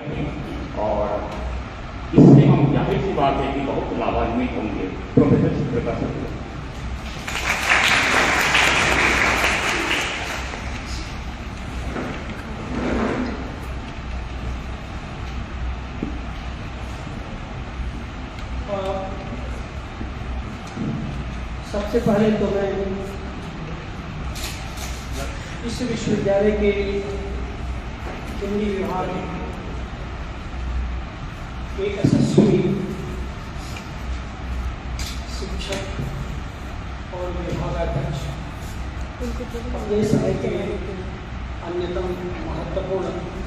और इससे हम जाहिर सी बात है कि बहुत लाभान्वित होंगे। प्रोफेसर चित्रका सर, सबसे पहले तो मैं इस विश्वविद्यालय के हिंदी विभाग के यशस्वी शिक्षक और विभागाध्यक्ष अपने समय के अन्यतम महत्वपूर्ण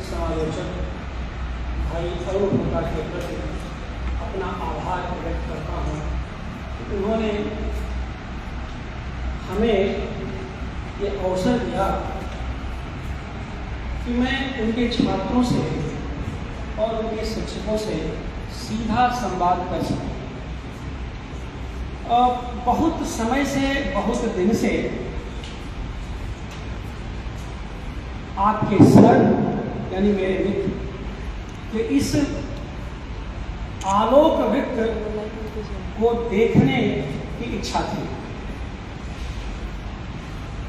समालोचक भाई अरुण होता के प्रति अपना आभार व्यक्त करता हूँ। उन्होंने हमें ये अवसर दिया कि मैं उनके छात्रों से और उनके शिक्षकों से सीधा संवाद कर सकूं। बहुत समय से, बहुत दिन से आपके सर यानी मेरे मित्र के इस आलोक वृत्त को देखने की इच्छा थी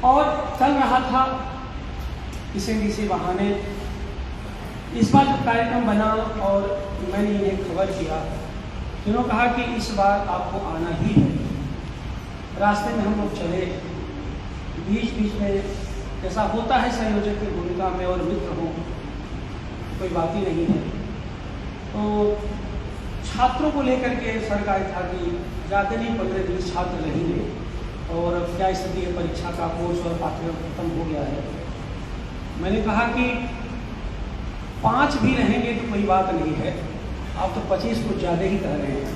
और चल रहा था किसी बहाने। इस बार जब कार्यक्रम बना और मैंने इन्हें खबर किया, इन्होंने कहा कि इस बार आपको आना ही है। रास्ते में हम लोग चले, बीच बीच में जैसा होता है संयोजक की भूमिका में और मित्र हूँ, कोई बात ही नहीं है। तो छात्रों को लेकर के सर का था कि ज़्यादा नहीं 15-20 छात्र रहेंगे और क्या स्थिति है, परीक्षा का कोर्स और पाठ्यक्रम खत्म हो गया है। मैंने कहा कि 5 भी रहेंगे तो कोई बात नहीं है, आप तो 25 कुछ ज़्यादा ही कह रहे हैं,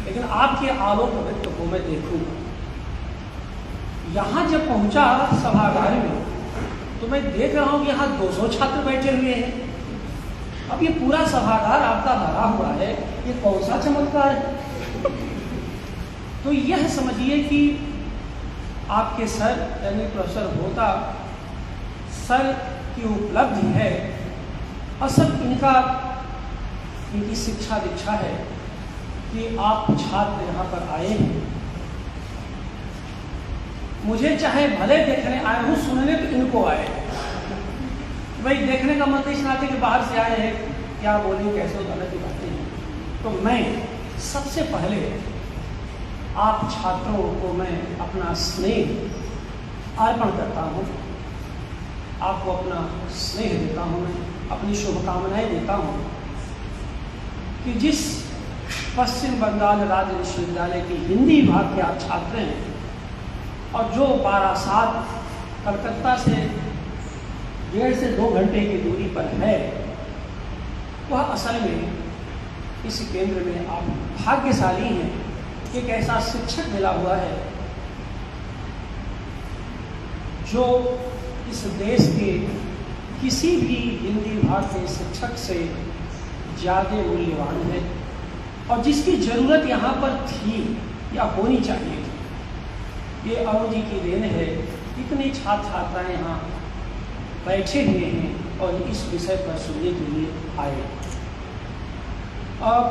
लेकिन आपके आलोक वृत्त को मैं देखूँगा। यहाँ जब पहुँचा सभागार में तो मैं देख रहा हूँ कि यहाँ 200 छात्र बैठे हुए हैं। अब ये पूरा सभागार आपका भरा हुआ है, ये कौन सा चमत्कार है। तो यह समझिए कि आपके सर यानी प्रोफेसर होता सर की उपलब्धि है, असल इनकी शिक्षा दीक्षा है कि आप छात्र यहाँ पर आए हैं। मुझे चाहे भले देखने आए हूँ, सुनने तो इनको आए। भाई देखने का मतलब इस नाते कि बाहर से आए हैं, क्या बोलें कैसे गलत की बातें हैं। तो मैं सबसे पहले आप छात्रों को मैं अपना स्नेह अर्पण करता हूँ, आपको अपना स्नेह देता हूँ, मैं अपनी शुभकामनाएं देता हूँ कि जिस पश्चिम बंगाल राज्य विश्वविद्यालय के हिंदी विभाग के आप छात्र हैं और जो बारासात कलकत्ता से 1.5 से 2 घंटे की दूरी पर है, वह असल में इस केंद्र में आप भाग्यशाली हैं। एक ऐसा शिक्षक मिला हुआ है जो इस देश के किसी भी हिंदी विभाग के शिक्षक से ज़्यादा मूल्यवान है और जिसकी ज़रूरत यहाँ पर थी या होनी चाहिए थी। ये अरुण जी की देन है, इतने छात्र छात्राएँ यहाँ बैठे हुए हैं और इस विषय पर सुनने के लिए आए। अब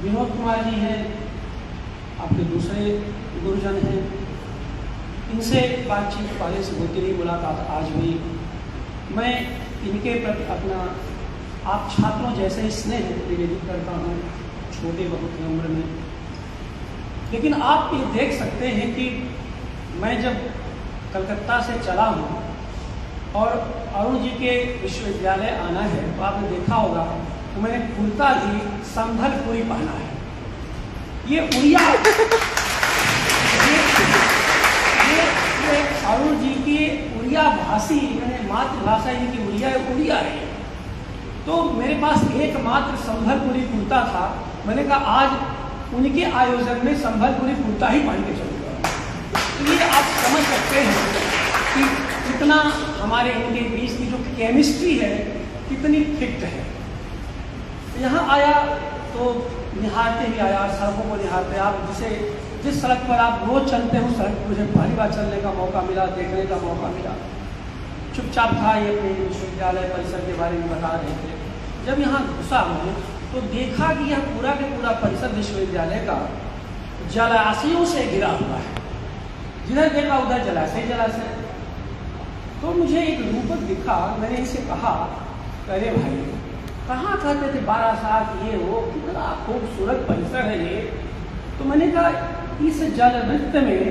विनोद कुमार जी हैं, आपके दूसरे गुरुजन हैं, इनसे बातचीत पहले से होती रही, मुलाकात आज हुई। मैं इनके प्रति अपना आप छात्रों जैसे स्नेह निवेदित करता हूँ, छोटे बहुत की उम्र में। लेकिन आप ये देख सकते हैं कि मैं जब कलकत्ता से चला हूँ और अरुण जी के विश्वविद्यालय आना है तो आपने देखा होगा तो मैंने कुर्ता भी संभलपुरी पहना है। ये उड़िया ये अरुण जी की उड़िया भाषी मैंने मातृभाषा इनकी उड़िया है। तो मेरे पास एकमात्र संभलपुरी कुर्ता था। मैंने कहा आज उनके आयोजन में संभलपुरी कुर्ता ही पहन के चलूँगा। तो ये आप समझ सकते हैं कि कितना हमारे इनके बीच की जो केमिस्ट्री है कितनी फिट है। यहाँ आया तो निहारते ही आया, सड़कों को निहारते। आप जिस सड़क पर आप रोज चलते हो, सड़क पर मुझे पहली बार चलने का मौका मिला, देखने का मौका मिला। चुपचाप था, ये अपने विश्वविद्यालय परिसर के बारे में बता रहे थे। जब यहाँ घुसा हूँ तो देखा कि यह पूरा के पूरा परिसर विश्वविद्यालय का जलाशयों से घिरा हुआ है। जिधर देखा उधर जलाशय जलाशय। तो मुझे एक रूपक दिखा, मैंने इसे कहा, अरे भाई कहाँ कहते थे 12 साल ये वो, कितना खूबसूरत परिसर है ये। तो मैंने कहा इस जलवृत्त में,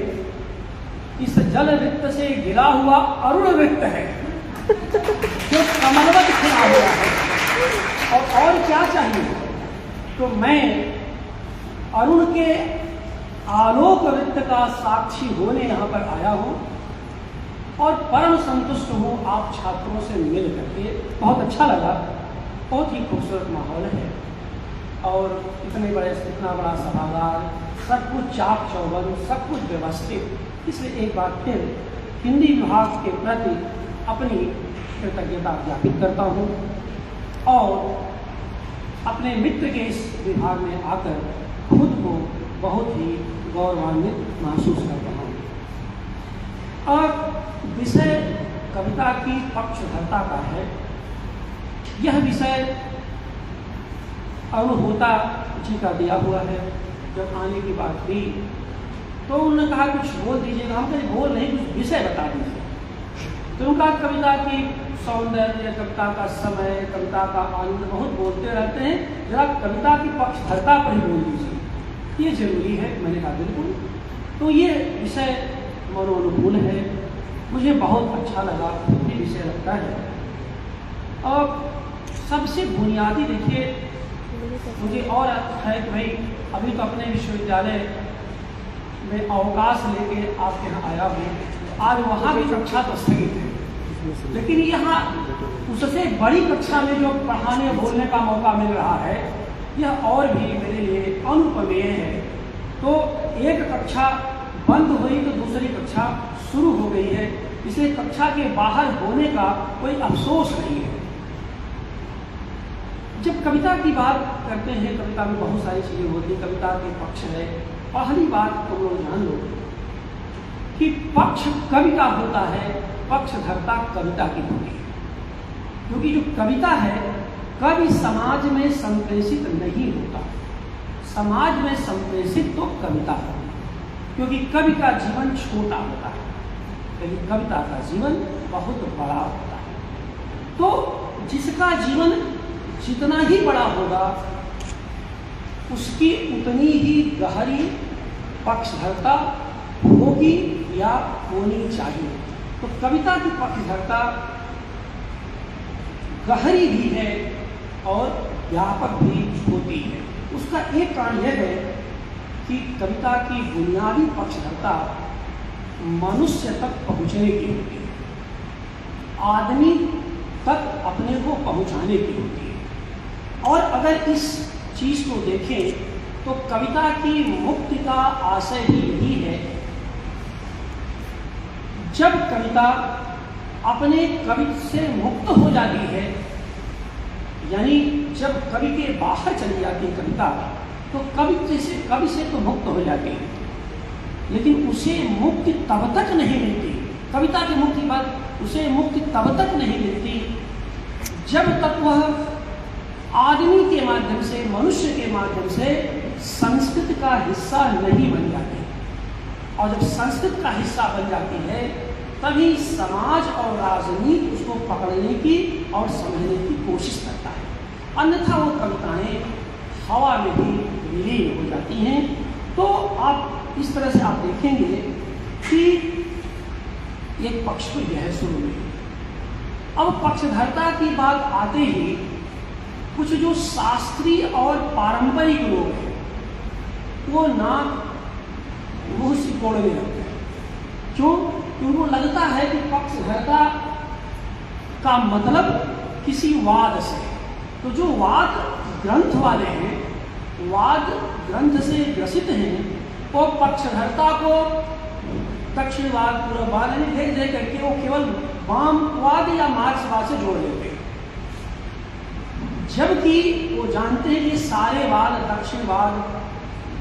इस जलवृत्त से घिरा हुआ अरुण वृत्त है जो कमलवत खिला हुआ है, और क्या चाहिए। तो मैं अरुण के आलोक वृत्त का साक्षी होने यहाँ पर आया हूँ और परम संतुष्ट हूँ आप छात्रों से मिल करके। बहुत अच्छा लगा, बहुत ही खूबसूरत माहौल है और इतने बड़े, इतना बड़ा सभागार, सब कुछ चाक चौबंद, सब कुछ व्यवस्थित। इसलिए एक बार फिर हिंदी विभाग के प्रति अपनी कृतज्ञता ज्ञापित करता हूँ और अपने मित्र के इस विभाग में आकर खुद को बहुत ही गौरवान्वित महसूस करता हूँ। और विषय कविता की पक्षधरता का है। यह विषय अरुणहोता जी का दिया हुआ है। जब आने की बात हुई तो उन्होंने कहा कुछ बोल दीजिएगा। हम कहीं बोल नहीं, कुछ विषय बता दीजिए। तो उनका कविता की सौंदर्य, कविता का समय, कविता का आनंद बहुत बोलते रहते हैं, जरा कविता की पक्षधरता पर ही बोल दीजिए, ये जरूरी है। मैंने कहा बिल्कुल। तो ये विषय मनोनुकूल है, मुझे बहुत अच्छा लगा, ये विषय लगता है। और सबसे बुनियादी देखिए मुझे और है कि भाई अभी तो अपने विश्वविद्यालय में अवकाश लेके आपके यहाँ आया हूँ, आज वहाँ भी कक्षा तो स्थगित है, लेकिन यहाँ उससे बड़ी कक्षा में जो पढ़ाने बोलने का मौका मिल रहा है, यह और भी मेरे लिए अनुपमेय है। तो एक कक्षा बंद हुई तो दूसरी कक्षा शुरू हो गई है, इसलिए कक्षा के बाहर होने का कोई अफसोस नहीं है। जब कविता की बात करते हैं, कविता में बहुत सारी चीज़ें होती हैं, कविता के पक्ष है। पहली बात तुम लोग जान लो कि पक्ष कवि का होता है, पक्षधरता कविता की होती है। क्योंकि जो कविता है, कवि समाज में संप्रेषित नहीं होता, समाज में संप्रेषित तो कविता है। क्योंकि कवि का जीवन छोटा होता है, लेकिन कविता का जीवन बहुत बड़ा होता है। तो जिसका जीवन जितना ही बड़ा होगा, उसकी उतनी ही गहरी पक्षधरता होगी या होनी चाहिए। तो कविता की पक्षधरता गहरी भी है और व्यापक भी होती है। उसका एक कारण यह है कि कविता की बुनियादी पक्षधरता मनुष्य तक पहुँचने की होती है, आदमी तक अपने को पहुँचाने की होती है। और अगर इस चीज़ को देखें तो कविता की मुक्ति का आशय ही यही है। जब कविता अपने कवि से मुक्त हो जाती है, यानी जब कवि के बाहर चली जाती है कविता, तो कवि से तो मुक्त हो जाती है, लेकिन उसे मुक्ति तब तक नहीं मिलती। कविता की मुक्ति बाद उसे मुक्ति तब तक नहीं मिलती जब तक वह आदमी के माध्यम से, मनुष्य के माध्यम से संस्कृति का हिस्सा नहीं बन जाती। और जब संस्कृति का हिस्सा बन जाती है, तभी समाज और राजनीति उसको पकड़ने की और समझने की कोशिश करता है। अन्यथा वो कविताएं हवा में ही विलीन हो जाती हैं। तो आप इस तरह से आप देखेंगे कि एक पक्ष तो यह है शुरू में। अब पक्षधरता की बात आते ही कुछ जो शास्त्रीय और पारंपरिक लोग हैं, वो नाक मुंह सिकोड़ने लगते हैं। क्यों? क्योंकि उनको लगता है कि पक्षधरता का मतलब किसी वाद से। तो जो वाद ग्रंथ वाले हैं, वाद ग्रंथ से ग्रसित हैं, वो पक्षधरता को दक्षिणवाद, पूर्ववाद यानी देख देख करके वो केवल वामवाद या मार्क्सवाद से जोड़ देते हैं। जबकि वो जानते हैं कि सारे वाद, दक्षिणवाद,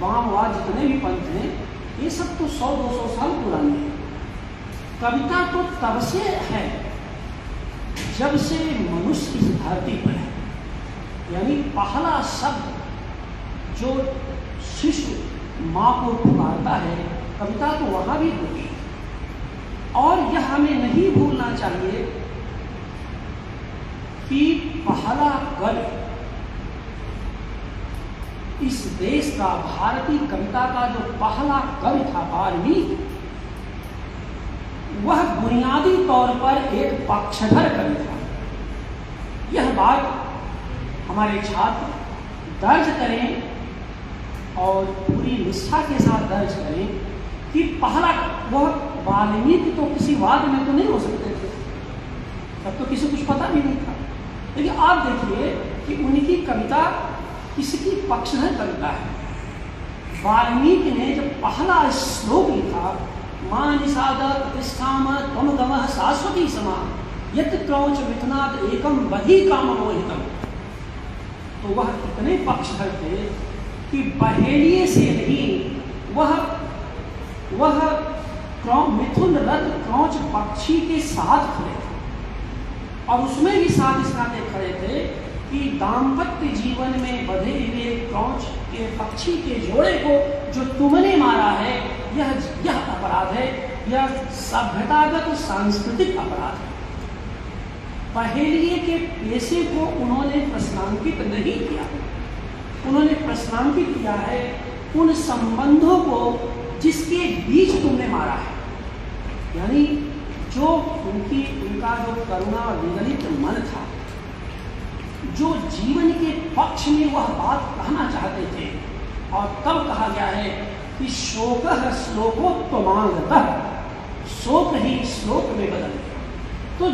वामवाद, जितने भी पंथ हैं, ये सब तो 100-200 साल पुराने हैं। कविता तो तब से है जब से मनुष्य इस धरती पर है। यानी पहला शब्द जो शिशु माँ को पुकारता है, कविता तो वहाँ भी होगी। और यह हमें नहीं भूलना चाहिए कि पहला कवि इस देश का, भारतीय कविता का जो पहला कवि था वाल्मीकि, वह बुनियादी तौर पर एक पक्षधर कवि था। यह बात हमारे छात्र दर्ज करें और पूरी निष्ठा के साथ दर्ज करें कि पहला, वह वाल्मीकि तो किसी वाद में तो नहीं हो सकते थे, तब तो किसी कुछ पता भी नहीं था। लेकिन आप देखिए कि उनकी कविता किसकी पक्षधर कविता है। वाल्मीकि ने जब पहला श्लोक लिखा, मां निषाद प्रतिष्ठाम त्वम गमः शाश्वती समा यत् क्रौच मिथुनात् एकम बहि काम मोहितम, तो वह इतने पक्षधर थे कि बहेलिए से नहीं, वह मिथुन रथ क्रौच पक्षी के साथ खड़े थे। और उसमें भी साथ इस नाते खड़े थे कि दाम्पत्य जीवन में बंधे हुए क्रौच के पक्षी के जोड़े को जो तुमने मारा है, यह अपराध है, यह सभ्यतागत सांस्कृतिक अपराध है। पहेलिये के पेशे को उन्होंने प्रश्नांकित नहीं किया, उन्होंने प्रश्नांकित किया है उन संबंधों को जिसके बीच तुमने मारा है। यानी जो उनका जो करुणा विगलित मन था, जो जीवन के पक्ष में वह बात कहना चाहते थे, और तब कहा गया है कि शोकः श्लोकोत्तमांगतः, शोक ही श्लोक में बदल गया। तो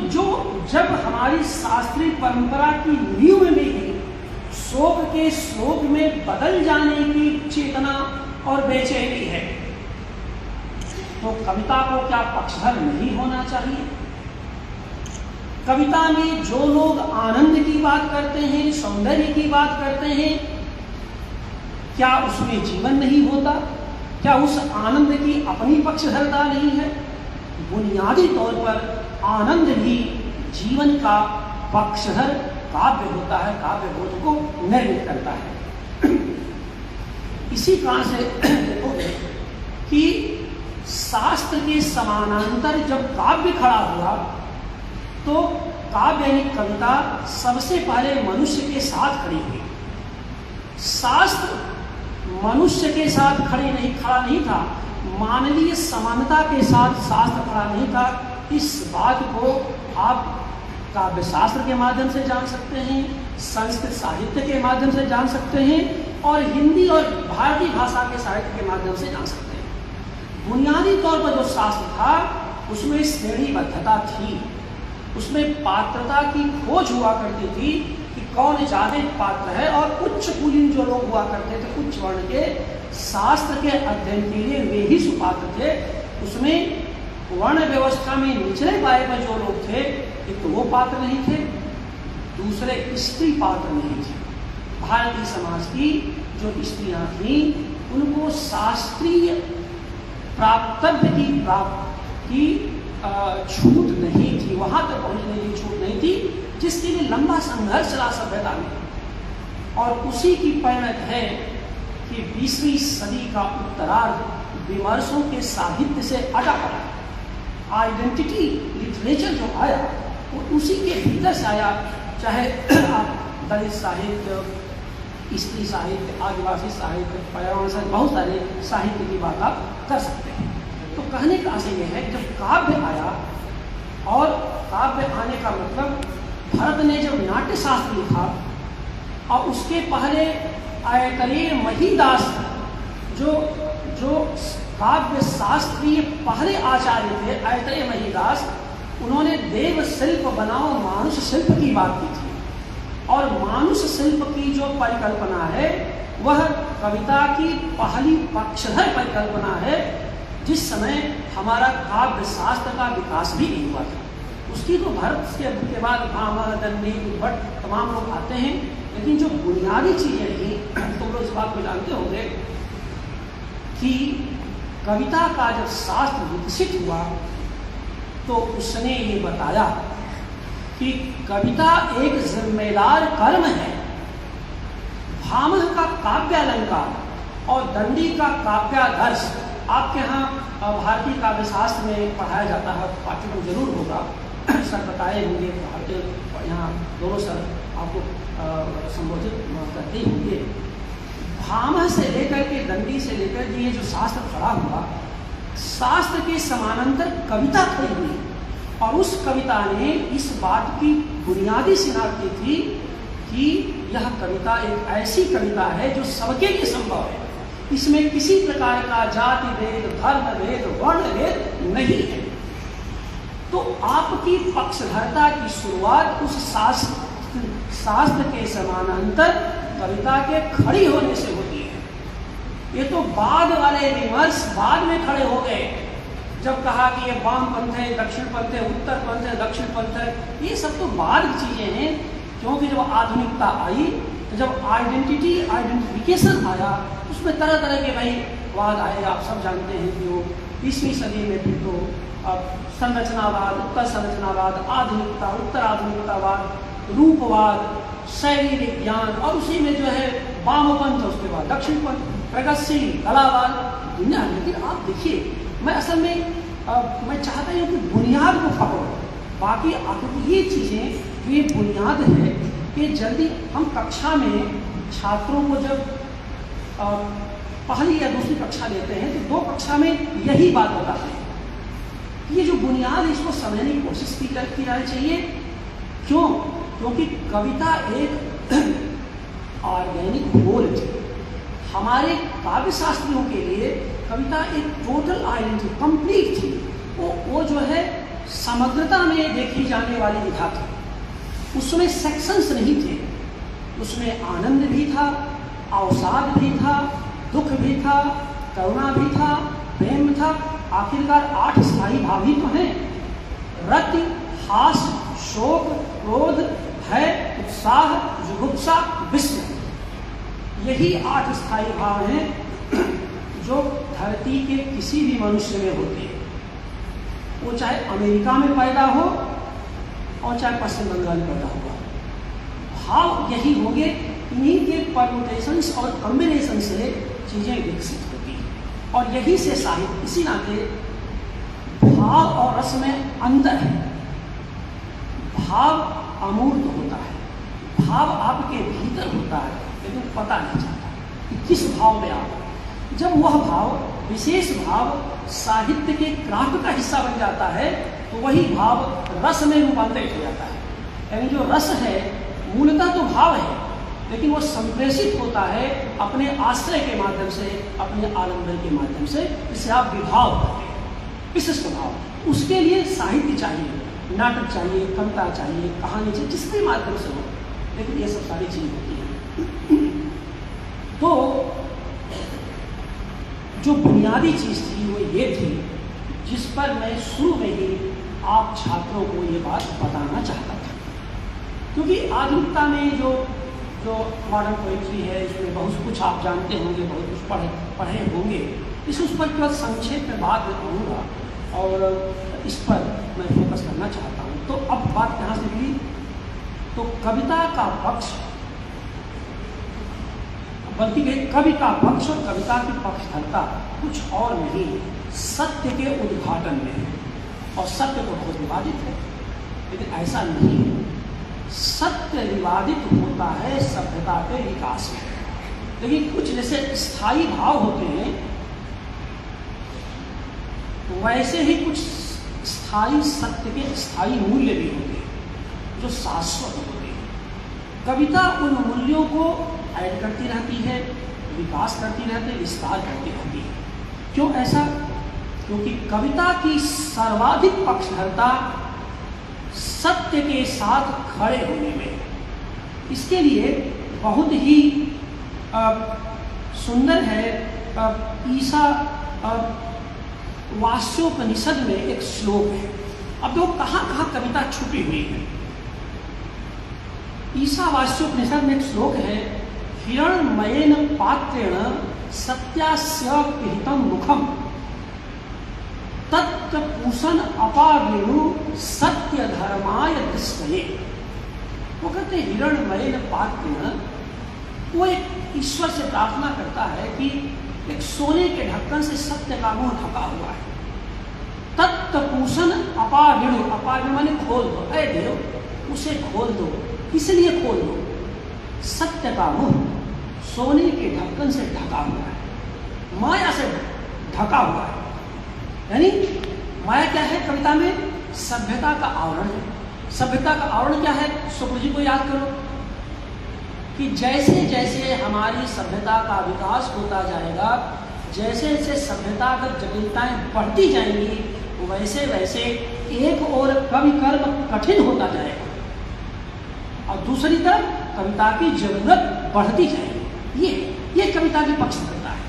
जब हमारी शास्त्रीय परंपरा की नींव में ही शोक के श्लोक में बदल जाने की चेतना और बेचैनी है, तो कविता को क्या पक्षधर नहीं होना चाहिए? कविता में जो लोग आनंद की बात करते हैं, सौंदर्य की बात करते हैं, क्या उसमें जीवन नहीं होता? क्या उस आनंद की अपनी पक्षधरता नहीं है? बुनियादी तौर पर आनंद भी जीवन का पक्षधर काव्य होता है, काव्य बोध को निर्मित करता है। इसी कारण से देखोगे कि शास्त्र के समानांतर जब काव्य खड़ा हुआ, तो काव्य यानी कविता सबसे पहले मनुष्य के साथ खड़ी हुई। शास्त्र मनुष्य के साथ खड़ा नहीं था, मानवीय समानता के साथ शास्त्र खड़ा नहीं था। इस बात को आप काव्य शास्त्र के माध्यम से जान सकते हैं, संस्कृत साहित्य के माध्यम से जान सकते हैं, और हिंदी और भारतीय भाषा के साहित्य के माध्यम से जान सकते हैं। बुनियादी तौर पर जो शास्त्र था उसमें श्रेणीबद्धता थी, उसमें पात्रता की खोज हुआ करती थी कि कौन ज्यादा पात्र है, और उच्च कुलीन जो लोग हुआ करते थे, उच्च वर्ण के, शास्त्र के अध्ययन के लिए वे ही सुपात्र थे। उसमें वर्ण व्यवस्था में निचले पाए पर जो लोग थे, एक तो वो पात्र नहीं थे, दूसरे स्त्री पात्र नहीं थे। भारतीय समाज की जो स्त्रियां थीं, उनको शास्त्रीय प्राप्तव्य की छूट नहीं थी, वहां तक पहुंचने की छूट नहीं थी, जिसके लिए लंबा संघर्ष चला सभ्यता में। और उसी की परिणत है कि 20वीं सदी का उत्तरार्ध विमर्शों के साहित्य से अटा पड़ा। आइडेंटिटी लिटरेचर जो आया वो उसी के भीतर से आया, चाहे आप दलित साहित्य, स्त्री साहित्य, आदिवासी साहित्य, पर्यावरण साहित्य, बहुत सारे साहित्य की बात आप कर सकते हैं। तो कहने का आशय यह है, जब काव्य आया, और काव्य आने का मतलब भरत ने जब नाट्य शास्त्र लिखा, और उसके पहले आयतरेय महिदास जो काव्य शास्त्रीय पहले आचार्य थे, आयतरेय महिदास, उन्होंने देव शिल्प बनाओ मानुष शिल्प की बात की थी। और मानुष शिल्प की जो परिकल्पना है, वह कविता की पहली पक्षधर परिकल्पना है, जिस समय हमारा काव्य शास्त्र का विकास भी नहीं हुआ था। उसकी तो भरत के बाद भामह, दंडी, भट्ट तमाम लोग आते हैं, लेकिन जो बुनियादी चीजें थी, तो लोग इस बात को जानते होंगे कि कविता का जब शास्त्र विकसित हुआ, तो उसने ये बताया कि कविता एक जिम्मेदार कर्म है, काव्यालंकार और दंडी का काव्यादर्श आपके यहाँ भारतीय काव्यशास्त्र में पढ़ाया जाता है, पाठ्यक्रम जरूर होगा, सर बताए होंगे, भारतीय यहाँ दोनों सर आपको संबोधित करते ही होंगे। भामह से लेकर के दंडी से लेकर ये जो शास्त्र खड़ा हुआ, शास्त्र के समानांतर कविता खड़ी हुई और उस कविता ने इस बात की बुनियादी शिनाख्त की थी कि यह कविता एक ऐसी कविता है जो सबके लिए संभव है, इसमें किसी प्रकार का जाति भेद, धर्म भेद, वर्ण भेद नहीं है। तो आपकी पक्षधरता की शुरुआत उस शास्त्र के समानांतर कविता के खड़ी होने से होती है। ये तो बाद वाले विमर्श बाद में खड़े हो गए, जब कहा कि ये वाम पंथ है, दक्षिण पंथ है, उत्तर पंथ है, दक्षिण पंथ है, ये सब तो बाद की चीजें हैं। क्योंकि जब आधुनिकता आई, तो जब आइडेंटिफिकेशन आया, उसमें तरह तरह के भाई वाद आए। आप सब जानते हैं कि वो 20वीं सदी में फिर तो संरचनावाद, उत्तर संरचनावाद, आधुनिकता, उत्तर आधुनिकतावाद, रूपवाद, शैली विज्ञान, और उसी में जो है वामपंथ, उसके बाद दक्षिण पंथ, प्रगतिशील, कलावाद, दुनिया। लेकिन आप देखिए, मैं असल में मैं चाहता हूँ कि बुनियाद को पकड़ो, बाकी आपको ये चीज़ें जो ये बुनियाद है कि जल्दी हम कक्षा में छात्रों को जब पहली या दूसरी कक्षा लेते हैं तो 2 कक्षा में यही बात बताते हैं कि ये जो बुनियाद, इसको समझने की कोशिश की जानी चाहिए। क्यों? क्योंकि कविता एक ऑर्गेनिक होल थी। हमारे काव्यशास्त्रियों के लिए कविता एक टोटल आइडेंटिटी, कंप्लीट थी। वो जो है समग्रता में देखी जाने वाली विधा थी। उसमें सेक्शंस नहीं थे, उसमें आनंद भी था, अवसाद भी था, दुख भी था, करुणा भी था, प्रेम था। आखिरकार 8 स्थायी भाव ही तो हैं। रति, हास, शोक, क्रोध, भय, उत्साह, जुगुप्सा, विस्मय, यही 8 स्थायी भाव हैं जो धरती के किसी भी मनुष्य में होते हैं, वो चाहे अमेरिका में पैदा हो और चाहे पश्चिम बंगाल में पैदा होगा। भाव यही होंगे, इन्हीं के परमुटेशंस और कॉम्बिनेशन से चीज़ें विकसित होती हैं। और यही से साहित्य, इसी नाते भाव और रस में अंतर है। भाव अमूर्त होता है, भाव आपके भीतर होता है, लेकिन पता नहीं चलता कि किस भाव में आप। जब वह भाव, विशेष भाव साहित्य के क्राफ्ट का हिस्सा बन जाता है तो वही भाव रस में रूपांतरित हो जाता है। यानी जो रस है मूलतः तो भाव है, लेकिन वो संप्रेषित होता है अपने आश्रय के माध्यम से, अपने आलम्बन के माध्यम से, जिसे आप विभाव कहते हैं, विशिष्ट भाव। उसके लिए साहित्य चाहिए, नाटक चाहिए, कविता चाहिए, कहानी चाहिए, जिसके माध्यम से हो, लेकिन ये सब सारी चीज़ें होती हैं। तो जो बुनियादी चीज़ थी वो ये थी, जिस पर मैं शुरू में ही आप छात्रों को ये बात बताना चाहता था। क्योंकि आधुनिकता में जो मॉडर्न पोइट्री है, इसमें बहुत कुछ आप जानते होंगे, बहुत कुछ पढ़े होंगे। उस पर केवल संक्षेप में बात कहूँगा और इस पर मैं फोकस करना चाहता हूँ। तो अब बात कहाँ से मिली? तो कविता का पक्ष, बल्कि कवि का पक्ष और कविता की पक्षधरता कुछ और नहीं, सत्य के उद्घाटन में है। और सत्य तो बहुत विवादित है, लेकिन ऐसा नहीं है। सत्य विवादित होता है सभ्यता के विकास में, लेकिन कुछ जैसे स्थायी भाव होते हैं, वैसे ही कुछ स्थायी सत्य के स्थायी मूल्य भी होते हैं जो शाश्वत होते हैं। कविता उन मूल्यों को ऐड करती रहती है, विकास करती रहती है, विस्तार करती रहती है। क्यों ऐसा? क्योंकि कविता की सर्वाधिक पक्षधरता सत्य के साथ खड़े होने में। इसके लिए बहुत ही सुंदर है, ईसा वास्योपनिषद में एक श्लोक है। अब देखो कहाँ कहाँ कविता छुपी हुई है। ईसा वास्योपनिषद में एक श्लोक है, हिरण्मयेन पात्रेण सत्यास्य पिहितं मुखम तत्पूषण अपावेणु सत्य धर्माय दृष्टये। वो कहते हिरण्मयेन पात्रेण, वो एक ईश्वर से प्रार्थना करता है कि एक सोने के ढक्कन से सत्य का मुंह ढका हुआ है। तत्तपूषण अपागिणु, अपागिणु माने खोल दो, ऐ देव उसे खोल दो। किस लिए खोल दो? सत्य का मुंह सोने के ढक्कन से ढका हुआ है, माया से ढका हुआ है। यानी माया क्या है? कविता में सभ्यता का आवरण है। सभ्यता का आवरण क्या है? शुक्र जी को याद करो कि जैसे जैसे हमारी सभ्यता का विकास होता जाएगा, जैसे जैसे सभ्यतागत जटिलताएं बढ़ती जाएंगी, वैसे वैसे एक और कवि कर्म कठिन होता जाएगा और दूसरी तरफ कविता की जरूरत बढ़ती जाएगी। ये कविता की पक्ष करता है,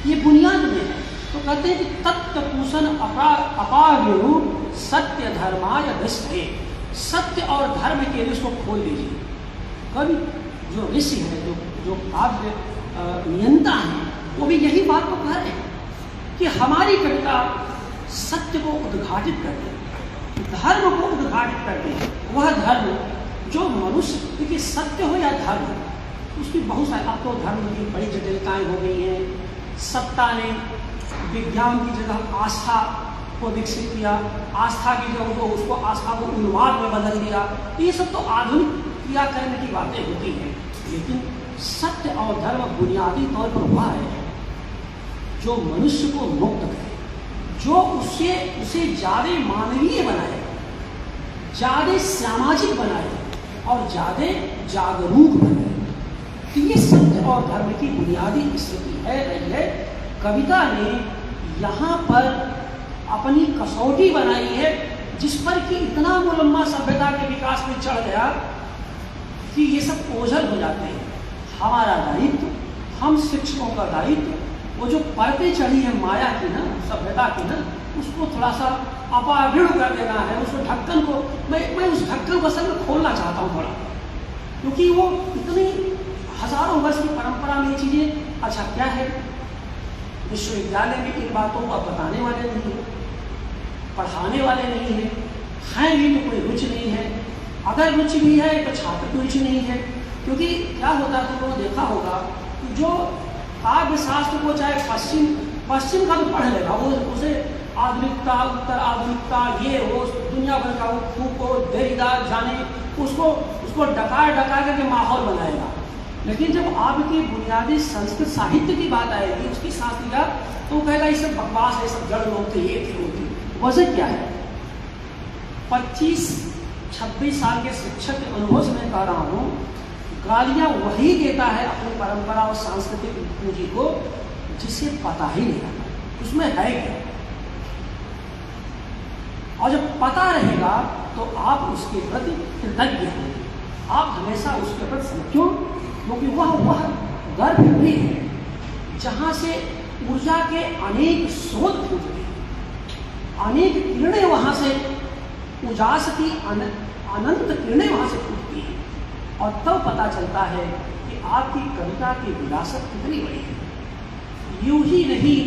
ये बुनियाद में है। तो कहते हैं कि तत्तपूषण अपागिणु सत्य धर्माय दृष्टे, सत्य और धर्म के लिए उसको खोल दीजिए। कवि जो ऋषि है, जो काव्य नियंता है, वो भी यही बात को कह रहे हैं कि हमारी कविता सत्य को उद्घाटित कर दे, धर्म को उद्घाटित कर दे। वह धर्म जो मनुष्य, देखिए सत्य हो या धर्म, उसकी बहुत सारी, अब तो धर्म की बड़ी जटिलताएं हो गई हैं। सत्ता ने विज्ञान की जगह आस्था को विकसित किया, आस्था की जगह उसको आस्था को उन्माद में बदल दिया। ये सब तो आधुनिक क्रिया करने की बातें होती हैं, लेकिन सत्य और धर्म बुनियादी तौर पर वह है जो मनुष्य को मुक्त करे, जो उसे ज़्यादा मानवीय बनाए, ज़्यादा सामाजिक बनाए और ज़्यादा जागरूक बनाए। तो ये सत्य और धर्म की बुनियादी स्थिति है रही है। कविता ने यहाँ पर अपनी कसौटी बनाई है, जिस पर कि इतना मुलम्मा सभ्यता के विकास में चढ़ गया कि ये सब ओझल हो जाते हैं। हमारा दायित्व, हम शिक्षकों का दायित्व, वो जो परतें चढ़ी है माया की ना, सभ्यता की ना, उसको थोड़ा सा अपागिणु कर देना है। उसको ढक्कन को मैं उस ढक्कन को असल में खोलना चाहता हूँ थोड़ा, क्योंकि वो इतनी हजारों वर्ष की परंपरा में ये चीज़ें, अच्छा क्या है, विश्वविद्यालय में इन बातों को बताने वाले नहीं है, पढ़ाने वाले नहीं है, हैं भी तो कोई रुचि नहीं है। अगर रुचि भी है तो छात्र की रुचि नहीं है, क्योंकि क्या होता है, तुमने देखा होगा कि जो काव्य शास्त्र को चाहे पश्चिम का भी पढ़ लेगा, वो उसे आधुनिकता, उत्तर आधुनिकता, ये वो दुनिया भर का वो फूको देरीदा जाने, उसको डका करके माहौल बनाएगा। लेकिन जब आपकी बुनियादी संस्कृत साहित्य की बात आएगी, उसकी शास्त्रीय, तो वो कहेगा ये सब बकवास है, सब जड़ लोग थे, ये थे, वो थे। वजह क्या है? 25-26 साल के शिक्षक के अनुभव से मैं कह रहा हूँ, गालियाँ वही देता है अपनी परंपरा और सांस्कृतिक पूंजी को जिसे पता ही नहीं रहता उसमें है क्या। और जब पता रहेगा तो आप उसके प्रति कृतज्ञ होंगे, आप हमेशा उसके प्रति समझ, क्यों? क्योंकि वह गर्भगृह है जहाँ से ऊर्जा के अनेक स्रोत फूटते हैं, अनेक किरणें वहाँ से, उजास की अनंत किरणें वहाँ से फूटती हैं, और तब पता चलता है कि आपकी कविता की विरासत कितनी बड़ी है। यूं ही नहीं,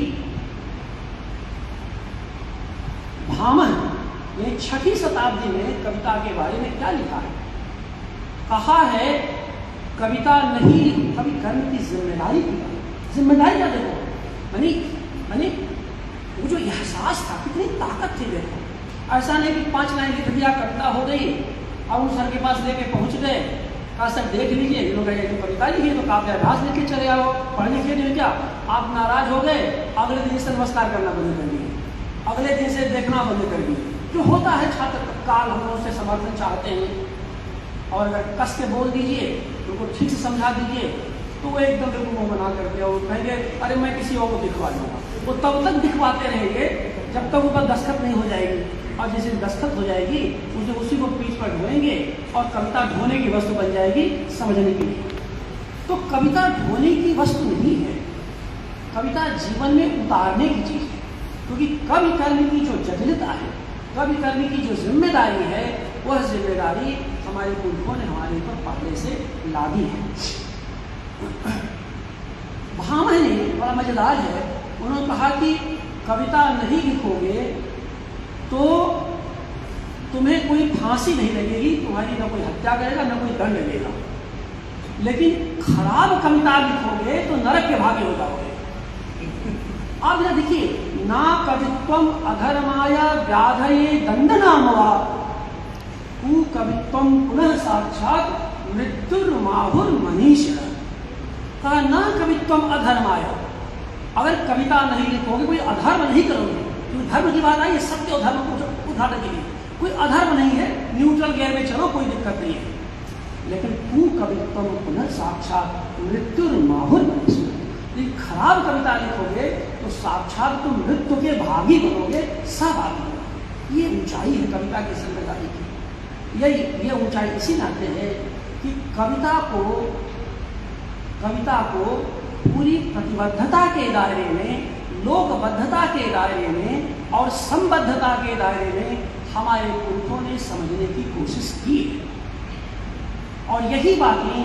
भामह ने 6वीं शताब्दी में कविता के बारे में क्या लिखा है? कहा है कविता नहीं, कवि कर्म की जिम्मेदारी की बात। जिम्मेदारी क्या? देखो यानी वो जो एहसास था, कितनी ताकत थी। देखो ऐसा नहीं कि 5 लाइन लिख दिया, कविता हो गई और उन सर के पास लेके पहुंच गए, कहा सर देख लीजिए, ये लोग तो कविता लिखी है, तो काव्य अभ्यास लेके चले आओ, पढ़ लिखे नहीं क्या? आप नाराज हो गए, अगले दिन से नमस्कार करना बंद कर दिए, अगले दिन से देखना बंद कर दिए। जो होता है छात्र काल, हम उससे समर्थन चाहते हैं, और अगर कस के बोल दीजिए, उनको ठीक से समझा दीजिए, तो वो एकदम बिल्कुल मुँह बना करके वो कहेंगे अरे मैं किसी और को दिखवा दूँगा। वो तब तक दिखवाते रहेंगे जब तक ऊपर दस्तखत नहीं हो जाएगी, और जैसे दस्तखत हो जाएगी उसी को पीठ पर ढोएंगे और कविता ढोने की वस्तु बन जाएगी समझने के लिए। तो कविता ढोने की वस्तु नहीं है, कविता जीवन में उतारने की चीज़ है। क्योंकि कवि कर्म की जो जटिलता है, कवि कर्म की जो जिम्मेदारी है, वह जिम्मेदारी हमारे पुरखों ने हमारे ऊपर पहले से लादी है। भामह ने, बड़ा मजेदार है, उन्होंने कहा कि कविता नहीं लिखोगे तो तुम्हें कोई फांसी नहीं लगेगी, तुम्हारी ना कोई हत्या करेगा ना कोई दंड लगेगा। लेकिन खराब कविता लिखोगे तो नरक के भागी हो जाओगे। आप जरा देखिए, ना कवित्वम अधर्माय व्याधये दंडनामवा कु कवित्वम पुनः साक्षात मृत्युर्माहुर मनीषिण। कहा ना कवित्वम अधर्माय, अगर कविता नहीं लिखोगे, कोई अधर्म नहीं करोगे, क्योंकि धर्म की बात आई है, सत्य और धर्म को उठाने के लिए कोई अधर्म नहीं है, न्यूट्रल गेयर में चलो, कोई दिक्कत नहीं है। लेकिन कु कवित्वम पुनः साक्षात मृत्युर्माहुर मनीषिण, यदि खराब कविता लिखोगे तो साक्षात तुम मृत्यु के भागी बनोगे, सहभागी बनोगे। ये ऊंचाई है कविता की जिम्मेदारी की। ये ऊंचाई इसी नाते है कि कविता को पूरी प्रतिबद्धता के दायरे में, लोकबद्धता के दायरे में और संबद्धता के दायरे में हमारे पुरखों ने समझने की कोशिश की है। और यही बातें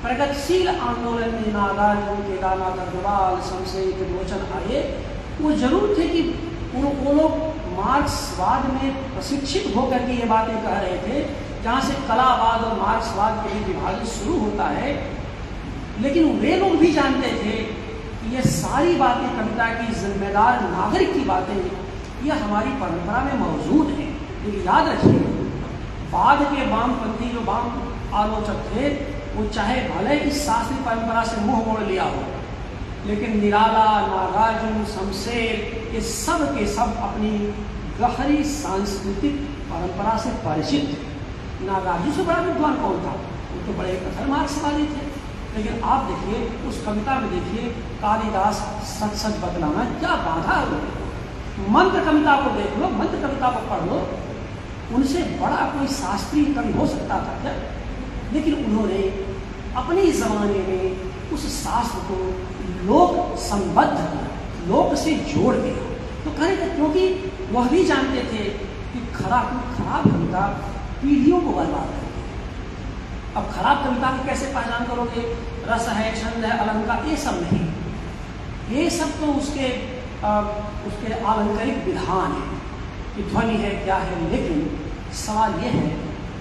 प्रगतिशील आंदोलन में नागार्जुन, केदारनाथ अग्रवाल, शमशेर के वचन आए, वो जरूर थे कि वो लोग मार्क्सवाद में प्रशिक्षित होकर के ये बातें कह रहे थे, जहाँ से कलावाद और मार्क्सवाद के लिए विभाजन शुरू होता है। लेकिन वे लोग भी जानते थे कि ये सारी बातें कविता की जिम्मेदार नागरिक की बातें ये हमारी परंपरा में मौजूद हैं। लेकिन याद रखिए, बाद के वामपंथी जो वाम आलोचक थे, वो चाहे भले इस शास्त्रीय परंपरा से मुंह मोड़ लिया हो, लेकिन निराला, नागार्जुन, शमशेर, ये सब के सब अपनी गहरी सांस्कृतिक परंपरा से परिचित थे। नागार्जुन से बड़ा विद्वान कौन था? वो तो बड़े कठोर मार्क्सवादी थे। लेकिन आप देखिए उस कविता में, देखिए कालिदास सच सच बतलाना क्या बाधा है। मंत्र कविता को देख लो, मंत्र कविता को पढ़ लो, उनसे बड़ा कोई शास्त्रीय कवि हो सकता था क्या? लेकिन उन्होंने अपने जमाने में उस शास्त्र को लोक संबद्ध किया, लोक से जोड़ दिया। तो कहें थे, क्योंकि वह भी जानते थे कि खराब कविता पीढ़ियों को बर्बाद करती है। अब खराब कविता की कैसे पहचान करोगे? रस है, छंद है, अलंकार, ये सब नहीं, ये सब तो उसके आलंकारिक विधान है कि ध्वनि है, क्या है। लेकिन सवाल यह है,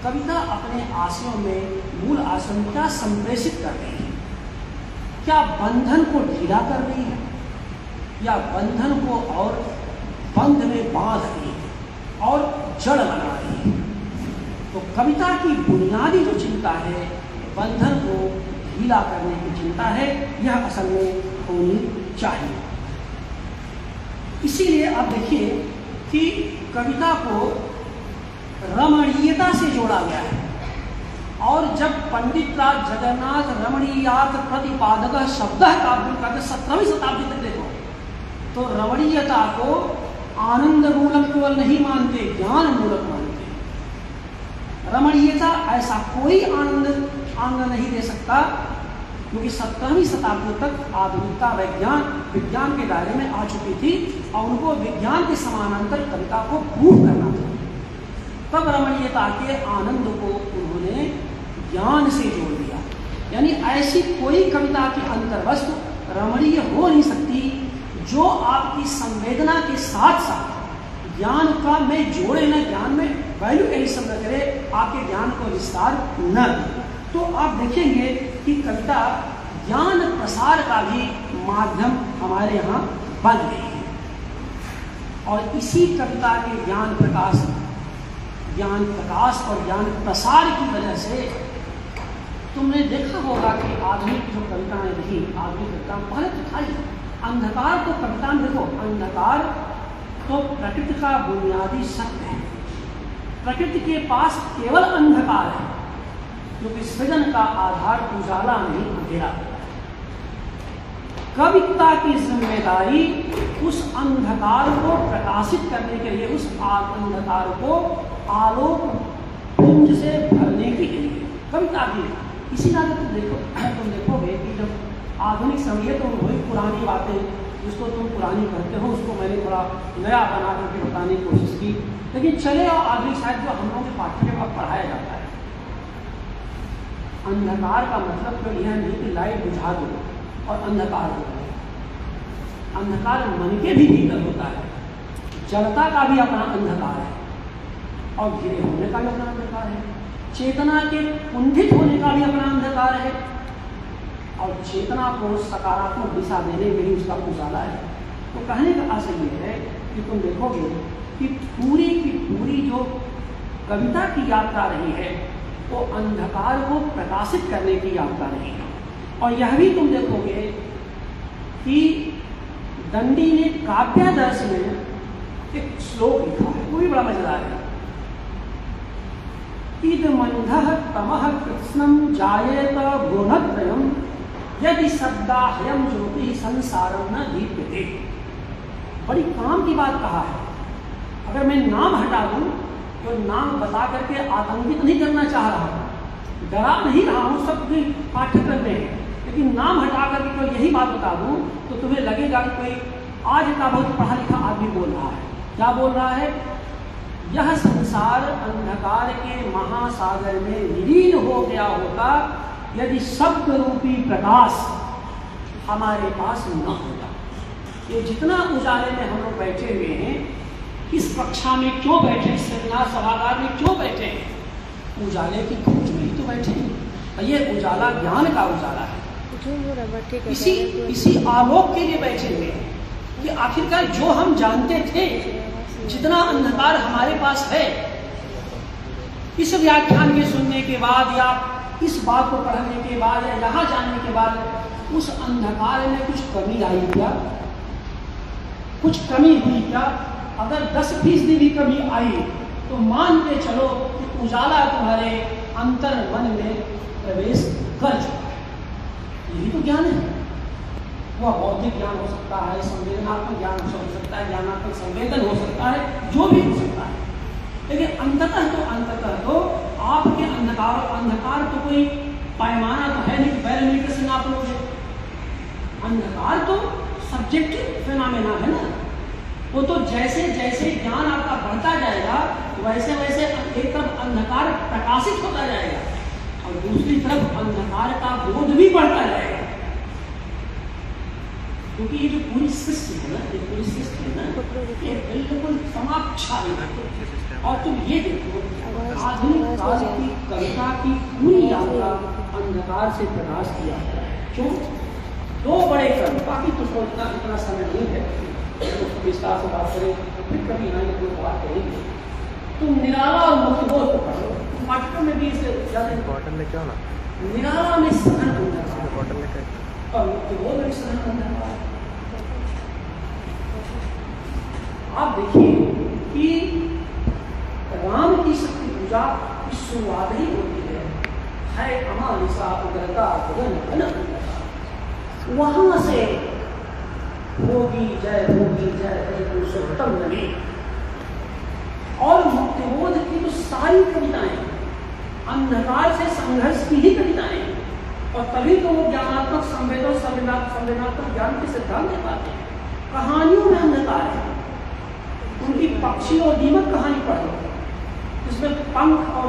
कविता अपने आशयों में, मूल आशयों में क्या संप्रेषित कर रही है? क्या बंधन को ढीला कर रही है या बंधन को और बंध में बांध रही है और जड़ बना रही है? तो कविता की बुनियादी जो चिंता है, बंधन को ढीला करने की चिंता है, यह असल में होनी चाहिए। इसीलिए आप देखिए कि कविता को रमणीयता से जोड़ा गया है। और जब पंडित राज जगन्नाथ रमणीयात प्रतिपादक शब्द काव्य का 17वीं शताब्दी तक देखो, तो रमणीयता को आनंद मूलक केवल नहीं मानते, ज्ञान मूलक मानते। रमणीयता ऐसा कोई आनंद नहीं दे सकता, क्योंकि 17वीं शताब्दी तक आधुनिकता विज्ञान के दायरे में आ चुकी थी और उनको विज्ञान के समानांतर कविता को प्रूव करना था। तब रमणीयता के आनंद को उन्होंने ज्ञान से जोड़ दिया। यानी ऐसी कोई कविता की अंतर्वस्तु रमणीय हो नहीं सकती जो आपकी संवेदना के साथ साथ ज्ञान का में जोड़े, न ज्ञान में वैल्यू एडिशन न करे, आपके ज्ञान को विस्तार न दे। तो आप देखेंगे कि कविता ज्ञान प्रसार का भी माध्यम हमारे यहाँ बन गई है। और इसी कविता के ज्ञान प्रकाश और ज्ञान प्रसार की वजह से तुमने देखा होगा कि आधुनिक जो कविताएं रही, आधुनिक कविता पहले तो था ही अंधकार। तो कविता में देखो, अंधकार तो प्रकृति का बुनियादी सत्य है। प्रकृति के पास केवल अंधकार है, क्योंकि सृजन का आधार उजाला नहीं, अंधेरा। कविता की जिम्मेदारी उस अंधकार को प्रकाशित करने के लिए, उस अंधकार को आलोक पुंज से भरने के लिए कविता की। इसी नाते तुम देखोगे कि जब आधुनिक समय, तो वही पुरानी बातें जिसको तुम पुरानी कहते हो, उसको मैंने थोड़ा नया बना करके बताने की कोशिश की। लेकिन चले और आधुनिक साहित्य जो हम लोगों के पाठ्यक्रम में पढ़ाया जाता है, अंधकार का मतलब तो यह नहीं कि लाइट बुझा दो और अंधकार हो जाए। अंधकार मन के भी भीतर होता है, जड़ता का भी अपना अंधकार है और घिरे होने का भी अपना अंधकार है, चेतना के कुंठित होने का भी अपना अंधकार है। और चेतना को सकारात्मक दिशा देने में ही उसका उजाला है। तो कहने का आशय ये है कि तुम देखोगे कि पूरी की पूरी जो कविता की यात्रा रही है वो अंधकार को प्रकाशित करने की यात्रा रही है। और यह भी तुम देखोगे कि दंडी ने काव्यादर्श में एक श्लोक लिखा है, वो भी बड़ा मजेदार है। इद मंधः तमः कृत्स्नं जायेत भुवनत्रयं यदि शब्दाह्यं ज्योति संसारं न दीप्यते। बड़ी काम की बात कहा है। अगर मैं नाम हटा दूं तो नाम बता करके आतंकित नहीं करना चाह रहा हूं, डरा नहीं रहा हूं, सब कोई पाठ्यक्रम में है, लेकिन नाम हटा करके कोई यही बात बता दूं तो तुम्हें लगेगा कि कोई आज का बहुत पढ़ा लिखा आदमी बोल रहा है। क्या बोल रहा है? यह संसार अंधकार के महासागर में विलीन हो गया होता यदि शब्द रूपी प्रकाश हमारे पास न होता। ये जितना उजाले में हम लोग बैठे हुए हैं, इस कक्षा में क्यों बैठे, इस सेमिनार सभागार में क्यों बैठे हैं? उजाले की खोज में ही तो बैठे हैं। और ये उजाला ज्ञान का उजाला है। इसी आलोक के लिए बैठे हुए हैं कि आखिरकार जो हम जानते थे, जितना अंधकार हमारे पास है, इस व्याख्यान के सुनने के बाद या इस बात को पढ़ने के बाद या यहाँ जानने के बाद उस अंधकार में कुछ कमी आई क्या? कुछ कमी हुई क्या? अगर 10% भी कमी आई तो मान के चलो कि उजाला तुम्हारे अंतर मन में प्रवेश कर चुका है। यही तो ज्ञान है। वह बौद्धिक ज्ञान हो सकता है, संवेदनात्मक ज्ञान हो सकता है, ज्ञानात्मक संवेदन हो सकता है, जो भी हो सकता है। लेकिन अंततः तो आपके अंधकार तो कोई पैमाना तो है नहीं कि बैरोमीटर से नाप लोगे। अंधकार तो सब्जेक्टिव फिनोमेना है ना। वो तो जैसे जैसे ज्ञान आपका बढ़ता जाएगा वैसे वैसे एक तरफ अंधकार प्रकाशित होता जाएगा और दूसरी तरफ अंधकार का बोध भी बढ़ता जाएगा। क्योंकि ये जो पूरी सृष्टि है ना, ये पूरी सृष्टि है ना, ये बिल्कुल समाप्त छाई है। और तुम ये देखो, आधुनिक काल की कविता की पूरी यात्रा अंधकार से प्रकाश किया है। क्यों? 2 बड़े क्रम, बाकी तो इतना समय नहीं है, तो विस्तार से बात करें तो फिर कभी आएंगे कोई बात करेंगे। तुम निराला और मुक्तिबोध को पढ़ो, पाठ्यक्रम में भी इसे ज्यादा निराला में सघन अंधकार और मुक्तिबोध में सघन अंधकार। आप देखिए कि राम की शक्ति पूजा की शुरुआत ही होती है अमानिसा उग्रता गगन घन। वहां से होगी जय पुरुषोत्तम नबी। और मुक्तिबोध की तो सारी कविताएं अंधकार से संघर्ष की ही कविताएं, और तभी तो वो ज्ञानात्मक संवेदनात्मक ज्ञान के सिद्धांत दे पाते हैं। कहानियों में अंधकार है। उनकी पक्षी और दीमक कहानी पढ़ो, इसमें पंख और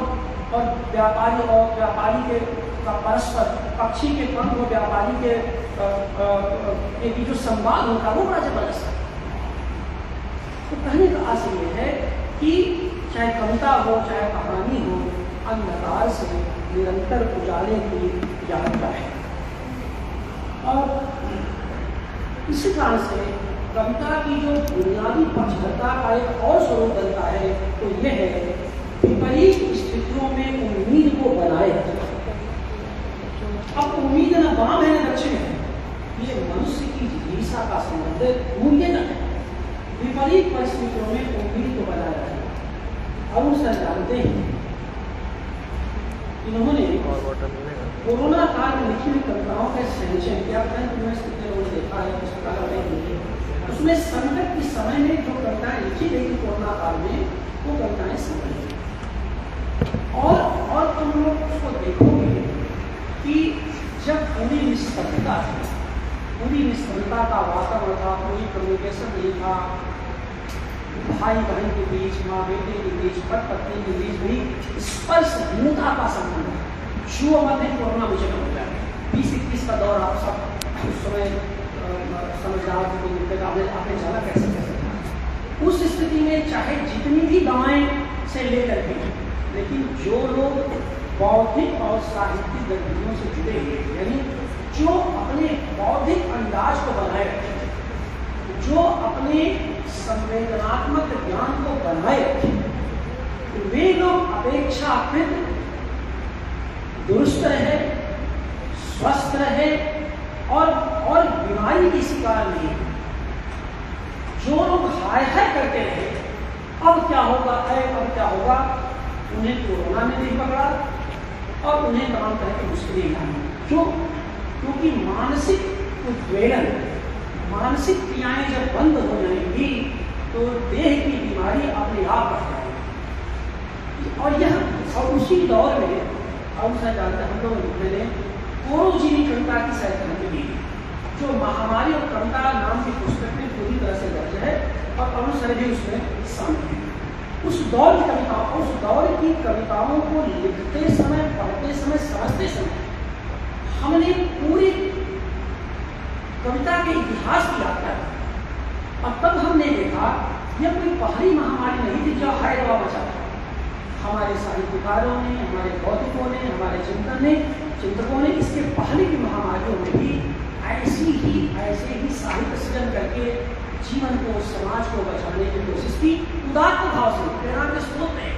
व्यापारी के का परस्पर, पक्षी के पंख और व्यापारी के जो संवाद होता है वो बड़ा जबरदस्त है। तो कहने का आशय ये है कि चाहे कविता हो चाहे कहानी हो, अंधकार से निरंतर उजाले की यात्रा है। और इसी कारण से कविता की जो बुनियादी पक्षधरता का एक और स्वरूप बनता है तो यह है विपरीत स्थितियों में उम्मीद को बनाए रखना। अब उम्मीद न वाम है न दक्षिण है, ये मनुष्य की जिज्ञासा का संबंध मूल्य है। विपरीत परिस्थितियों में उम्मीद को बनाए रखना। और सर जानते हैं इन्होंने कोरोना काल में लिखी हुई कविताओं का संचय किया। कितने लोगों ने देखा है पुस्तकालय में, उसमें संकट के समय में जो कविताएं लिखी गई कोरोना काल में वो कविताएं समझ गई। और तुम लोग उसको देखोगे कि जब पूरी निष्पक्षता थी, पूरी निष्पक्षता का वातावरण था, पूरी कम्युनिकेशन नहीं था, भाई बहन के बीच, माँ बेटे के बीच, पति पत्नी के बीच भी स्पर्शहीनता का संबंध है। छुओ मत नहीं, कोरोना मुझे हो गया 20-21 का दौर आप सब उस समय समझदार आपने जाना कैसे कैसे। उस स्थिति में चाहे जितनी भी दवाएं से लेकर के, लेकिन जो लोग बौद्धिक और साहित्यिक गतिविधियों से जुड़े हुए, यानी जो अपने बौद्धिक अंदाज को बनाए रखे, जो अपने संवेदनात्मक ज्ञान को बनाए रखे, वे लोग अपेक्षाकृत दुरुस्त रहे, स्वस्थ रहे और बीमारी की शिकार नहीं। जो लोग हाय हाय करते रहे अब क्या होगा, अब क्या होगा, उन्हें कोरोना ने नहीं पकड़ा और उन्हें तमाम तरह की मुश्किलें आई। क्यों? क्योंकि मानसिक उद्वेलन, मानसिक क्रियाएं जब बंद हो जाएंगी तो देह की बीमारी अपने आप बढ़ जाएगी। और यह और उसी दौर में अब सर जानते हम लोग मैंने कोरोजीवी कविता की सैद्धांतिक दी, जो महामारी और कविता नाम की पुस्तक में पूरी तरह से दर्ज है और अरुण सर भी उसमें शामिल है। उस दौर की कविताओं, उस दौर की कविताओं को लिखते समय, पढ़ते समय, समझते समय हमने पूरी कविता के इतिहास की यात्रा की और तब हमने देखा यह कोई बाहरी महामारी नहीं थी जो हाय दवा मचा था। हमारे साहित्यकारों ने, हमारे बौद्धिकों ने, हमारे चिंतकों ने इसके पहले की महामारियों में भी ऐसे ही साहित्य सृजन करके जीवन को, समाज को बचाने की कोशिश की, उदात्त भाव से, प्रेरणा के स्रोत में।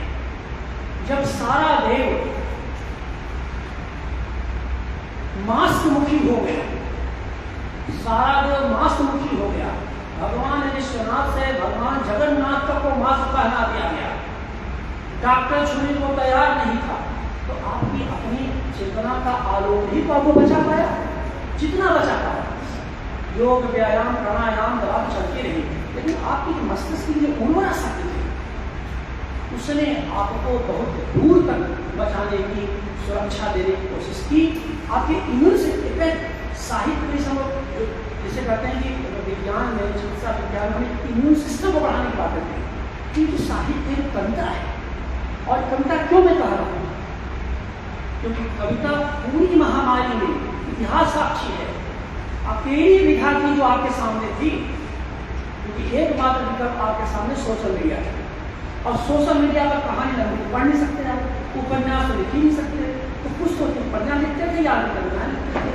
जब सारा देव मास्क मुखी हो गया, सारा देव मास्क मुखी हो गया, भगवान विश्वनाथ से भगवान जगन्नाथ तक को मास्क पहना दिया गया, डॉक्टर छूने को तैयार नहीं था, तो आपकी अपनी चेतना का आलोक ही तो आपको बचा पाया, जितना बचा पाया। योग, व्यायाम, प्राणायाम दवा चलती रही, लेकिन आपकी मस्तिष्क की जो उर्वरा शक्ति थी उसने आपको बहुत दूर तक बचाने की, सुरक्षा देने की कोशिश की। आपके इम्यून सिस्टम, साहित्य में सब जैसे कहते हैं कि विज्ञान में, चिकित्सा विज्ञान में इम्यून सिस्टम को बढ़ाने की बात करते हैं, क्योंकि साहित्य कविता है। और कविता क्यों मैं कह रहा हूँ? क्योंकि कविता पूरी महामारी में इतिहास साक्षी है। अकेली विधार्थी जो आपके सामने थी, क्योंकि एकमात्र विकल्प आपके सामने सोशल मीडिया है, और सोशल मीडिया पर कहानी नहीं पढ़ नहीं सकते, आप उपन्यास तो लिख ही नहीं सकते, तो कुछ तो उपन्यास लिखते थे या कविताएं लिखते थे।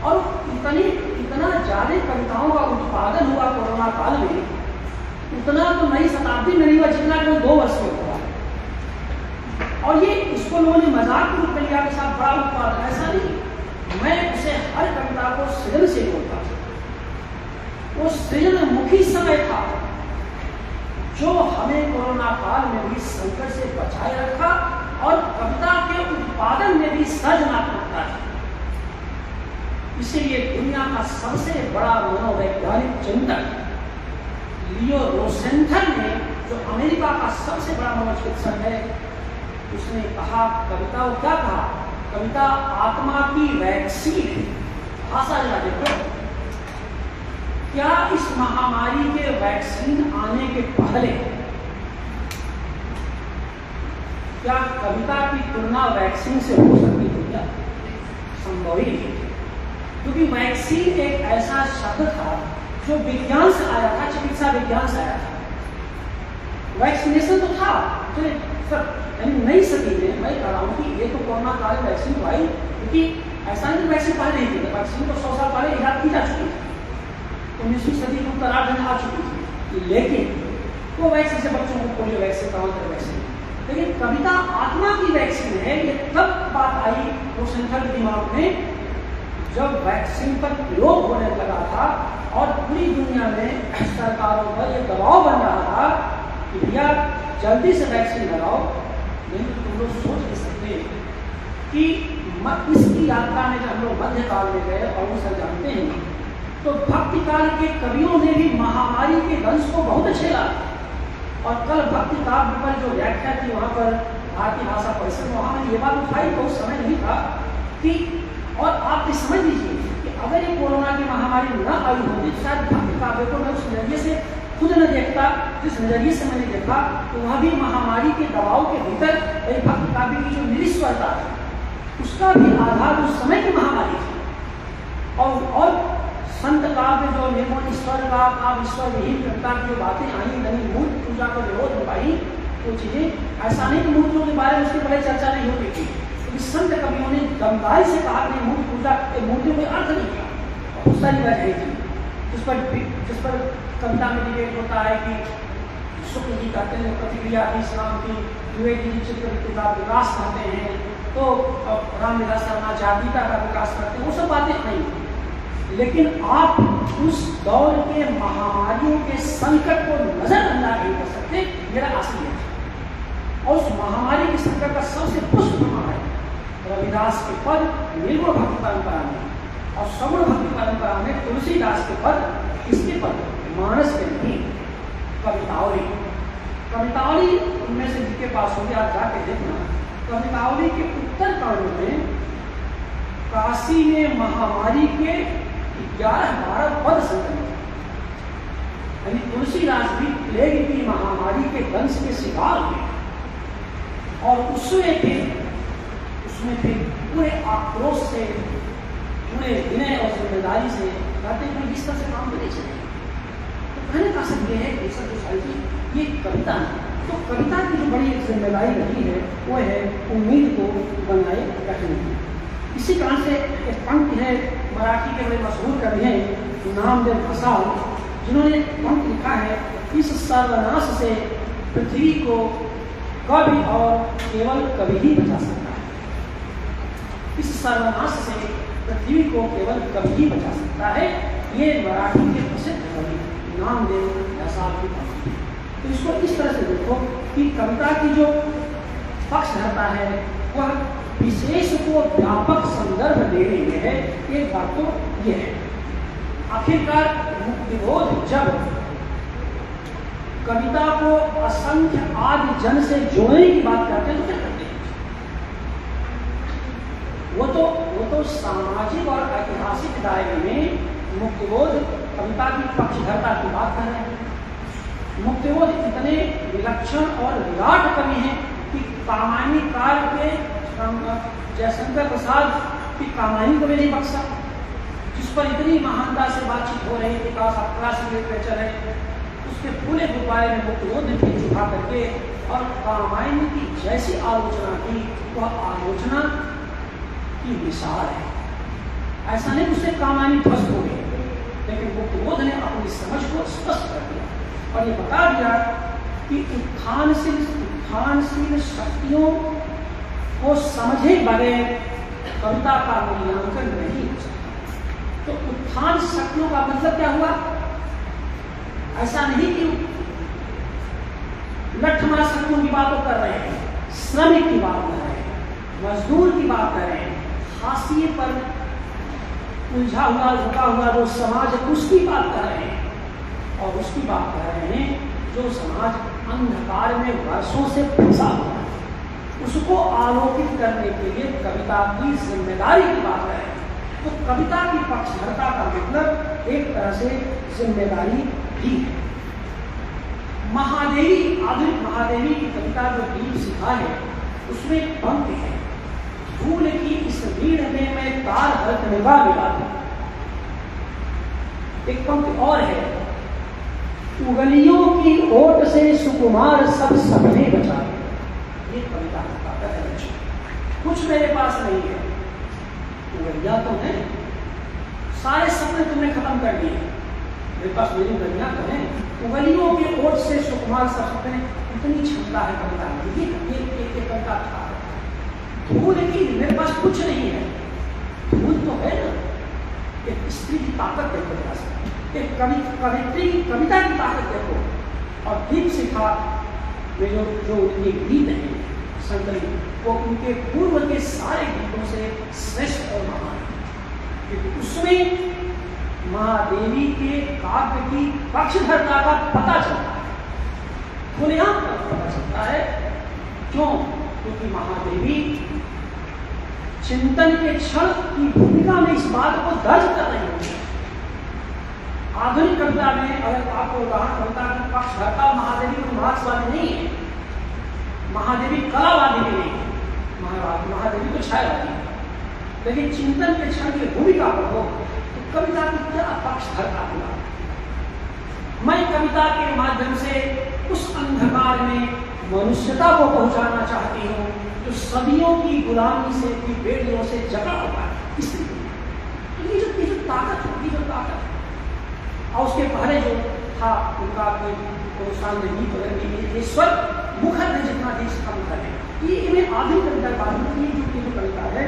और इतना ज़्यादा कविताओं का उत्पादन हुआ कोरोना काल में, उतना तो नई शताब्दी में नहीं हुआ जितना केवल 2 वर्ष में हुआ। और ये इसको लोगों ने मजाक के रूप में लिया के साथ बड़ा उत्पादन, ऐसा नहीं। मैं उसे हर कविता को सृजन से जोड़ता था। वो सृजन मुखी समय था जो हमें कोरोना काल में भी संकट से बचाए रखा और कविता के उत्पादन में भी सृजनात्मकता है। इसीलिए दुनिया का सबसे बड़ा मनोवैज्ञानिक चिंतक लियो रोसेंथल ने, जो अमेरिका का सबसे बड़ा मनोचिकित्सक है, उसने कहा कविता को क्या कहा, कविता आत्मा की वैक्सीन है। भाषा जरा देखो, क्या इस महामारी के वैक्सीन आने के पहले क्या कविता की तुलना वैक्सीन से हो सकती थी क्या? संभव ही नहीं, क्योंकि वैक्सीन एक ऐसा शब्द था जो विज्ञान से आया था, चिकित्सा विज्ञान से आया था। वैक्सीनेशन तो था, यानी नई सदी में मैं कह रहा हूँ कि ये तो कोरोना काल में वैक्सीन आई, क्योंकि ऐसा नहीं वैक्सीन पहले नहीं थी, वैक्सीन तो 100 साल पहले इजाद की जा चुकी थी, 19वीं सदी में उत्तरार्ध आ चुकी थी, लेकिन वो वैक्सीन से बच्चों को पोलियो वैक्सीन, तमाम वैक्सीन, लेकिन कविता आत्मा की वैक्सीन है। ये तब बात आई रोसेंथल के दिमाग में जब वैक्सीन पर प्रयोग होने लगा था और पूरी दुनिया में सरकारों पर यह दबाव बन रहा था कि भैया जल्दी से वैक्सीन लगाओ। नहीं तो तुम लोग सोच नहीं सकते कि इसकी यात्रा में जब हम लोग मध्यकाल में गए और वो सब जानते हैं, तो भक्ति काल के कवियों ने भी महामारी के दंश को बहुत झेला। और कल भक्ति काव्य पर जो व्याख्या थी वहाँ पर भारतीय भाषा परिषद, वहाँ मैंने ये बात उठाई तो उस समय नहीं था कि, और आप ये समझ लीजिए कि अगर ये कोरोना की महामारी न आई होती तो शायद भक्ति काव्य को मैं उस नजरिए से खुद न देखता, जिस नजरिए से मैंने देखा, तो वह भी महामारी के दबाव के भीतर भक्ति काव्य की जो निरीश्वरता है उसका भी आधार उस समय की महामारी थी। और संत काव्य जो निर्मल ईश्वर का आप ईश्वर विहीन कविता की जो बातें आई, यानी मूर्ति पूजा का विरोध हो पाई, वो चीजें ऐसा नहीं कि मूर्तियों के बारे में उसकी बड़ी चर्चा नहीं होती थी, संत कवियों ने गंभीरता से कहा कि मूर्ति पूजा मूर्ति कोई अर्थ नहीं था। बहुत सारी वजह थी जिस पर कविता में डिबेट होता है कि शुक्ल जी कहते हैं प्रतिक्रिया थी इस्लाम की, द्विवेदी जी चित्र का विकास करते हैं, तो रामविलास शर्मा जातीयता का विकास करते हैं, वो सब बातें नहीं। लेकिन आप उस दौर के महामारियों के संकट को नजरअंदाज नहीं कर सकते, मेरा आशय है। और उस महामारी के संकट का सबसे पुष्ट प्रमाण है रविदास के पद निर्गुण भक्ति परंपरा में, और सगुण भक्ति परंपरा में तुलसीदास के पद, किसके पद, मानस के नहीं, कवितावली। कवितावली उनमें से जिनके पास होंगे आप जाके देखना, कवितावली के उत्तरकांड में काशी में महामारी के 11-12 पद संकलित हैं। यानी तुलसीदास भी प्लेग की महामारी के दंश के शिकार हुए, और उसमें फिर पूरे आक्रोश से, पूरे विनय और जिम्मेदारी से कहते हैं जिस तरह से काम नहीं चले। तो कहने का सब ये है कि सब सोसाइटी ये कविता है, तो कविता की जो बड़ी एक जिम्मेदारी रही है वो है उम्मीद को बनाए रखने की। इसी कारण से एक पंक्ति है मराठी के बड़े मशहूर कवि हैं नामदेव घसाल, जिन्होंने पंक्ति लिखा है, इस सर्वनाश से पृथ्वी को कवि और केवल कवि ही बचा सकता है। इस सर्वनाश से पृथ्वी को केवल कवि ही बचा सकता है। ये मराठी के प्रसिद्ध कवि नामदेव घसाल की पंक्ति। तो इसको इस तरह से देखो कि कविता की जो पक्ष रहता है वह विशेष को व्यापक संदर्भ देने में है। एक बात तो यह है, आखिरकार मुक्तिबोध जब कविता को असंख्य आदि जन से जोड़ने की बात करते हैं तो क्या करते हैं? वो तो सामाजिक और ऐतिहासिक दायरे में मुक्तिबोध कविता की पक्षधरता की बात कर रहे हैं। मुक्तिबोध इतने विलक्षण और विराट कवि हैं कि कामायनी काल के जयशंकर प्रसाद की कामायनी को भी नहीं बख्शा, जिस पर इतनी महानता से बातचीत हो रही थी, क्लासिक लिटरेचर है, उसके पूरे गुब्बारे में मुक्तिबोध ने झुका करके और कामायनी की जैसी आलोचना की वह आलोचना की मिसाल है। ऐसा नहीं उससे कामायनी ध्वस्त हो गई, लेकिन मुक्तिबोध ने अपनी समझ को स्पष्ट कर दिया और ये बता दिया कि उत्थानशील शक्तियों को समझे बगैर कविता का मूल्यांकन नहीं हो सकता। तो उत्थान शक्तियों का मतलब क्या हुआ? ऐसा नहीं कि लठमार शक्तियों की बात कर रहे हैं, श्रमिक की बात कर रहे हैं, मजदूर की बात कर रहे हैं, हाशिए पर उलझा हुआ झुका हुआ जो समाज है उसकी बात कर रहे हैं, और उसकी बात कर रहे हैं जो समाज अंधकार में वर्षों से फंसा हुआ है, उसको आलोकित करने के लिए कविता की जिम्मेदारी की बात है। तो कविता की पक्षधरता का मतलब एक तरह से जिम्मेदारी भी है। महादेवी, आधुनिक महादेवी की कविता जो दीप सिखा है उसमें पंक्ति है, फूल की इस भीड़ में मैं तार हरत निगाह मिला था। एक पंक्ति और है, उंगलियों की ओट से सुकुमार सब सपने बचा। ये कविता का ताकत है। कुछ मेरे पास नहीं है, उंगलियां तो है, सारे सपने तुमने खत्म कर दिए, मेरे पास मेरी उंगलियां तो हैं, उंगलियों के ओट से सुकुमार सब सपने। इतनी क्षमता है कविता की। ये कविता था धूल की, मेरे पास कुछ नहीं है, धूल तो है ना। एक स्त्री की ताकत देखो, एक कवित्री की कविता की ताकत देखो। और दीप शिखा में जो उनके गीत हैं संकलित, वो उनके पूर्व के सारे गीतों से श्रेष्ठ और महान है, क्योंकि उसमें महादेवी के काव्य की पक्षधरता का पता चलता है, खुलेआम पता चलता है। क्यों? क्योंकि महादेवी चिंतन के क्षण की भूमिका में इस बात को दर्ज कर रही है। आधुनिक कविता में अगर आपको उदाहरण कविता की पक्षधरता महादेवी को मार्क्सवादी नहीं है, महादेवी कलावादी भी नहीं है, महादेवी तो छायावादी है, लेकिन चिंतन के क्षण की भूमिका पढ़ो तो कविता की क्या पक्षधरता हुआ। मैं कविता के माध्यम से उस अंधकार में मनुष्यता को पहुंचाना चाहती हूँ जो सदियों की गुलामी से, की बेड़ियों से जकड़ा हुआ है स्त्री। तो ये जो ताकत है, ये जो ताकत है, और उसके पहले जो था उनका कोई सामने गीत वगैरह, ये स्वर मुखर है, जितना भी इसका मुखर है। ये इन्हें आधी कविता बात की जो कविता है,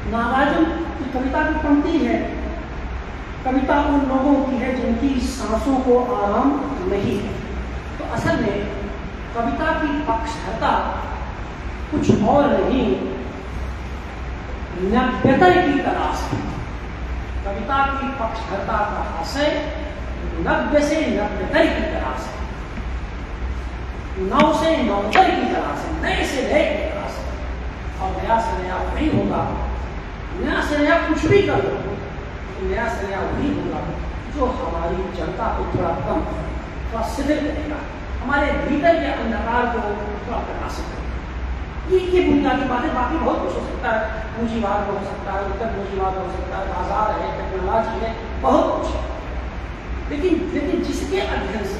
नागार्जुन की कविता की पंक्ति है, कविता उन लोगों की है जिनकी सांसों को आराम नहीं है। तो असल में कविता की पक्षधरता कुछ और नहीं, नव्यतर की तलाश है। कविता की पक्षधरता का आशय नव्य से नव्यतर की तलाश है, नव से नवतर की तलाश है, नए से नए की तलाश है। और नया से नया वही होगा, नया से नया कुछ भी कर लो, नया से नया वही होगा जो हमारी जनता को थोड़ा कम, थोड़ा शिथिल करेगा, हमारे भीतर के अंधकार को थोड़ा प्रकाशित करेगा। ये बुनियादी बातें, बाकी बहुत कुछ हो सकता है, पूंजीवाद हो सकता है, उत्तर पूंजीवाद हो सकता है, बाजार है, टेक्नोलॉजी है, बहुत कुछ है। लेकिन जिसके अध्ययन से,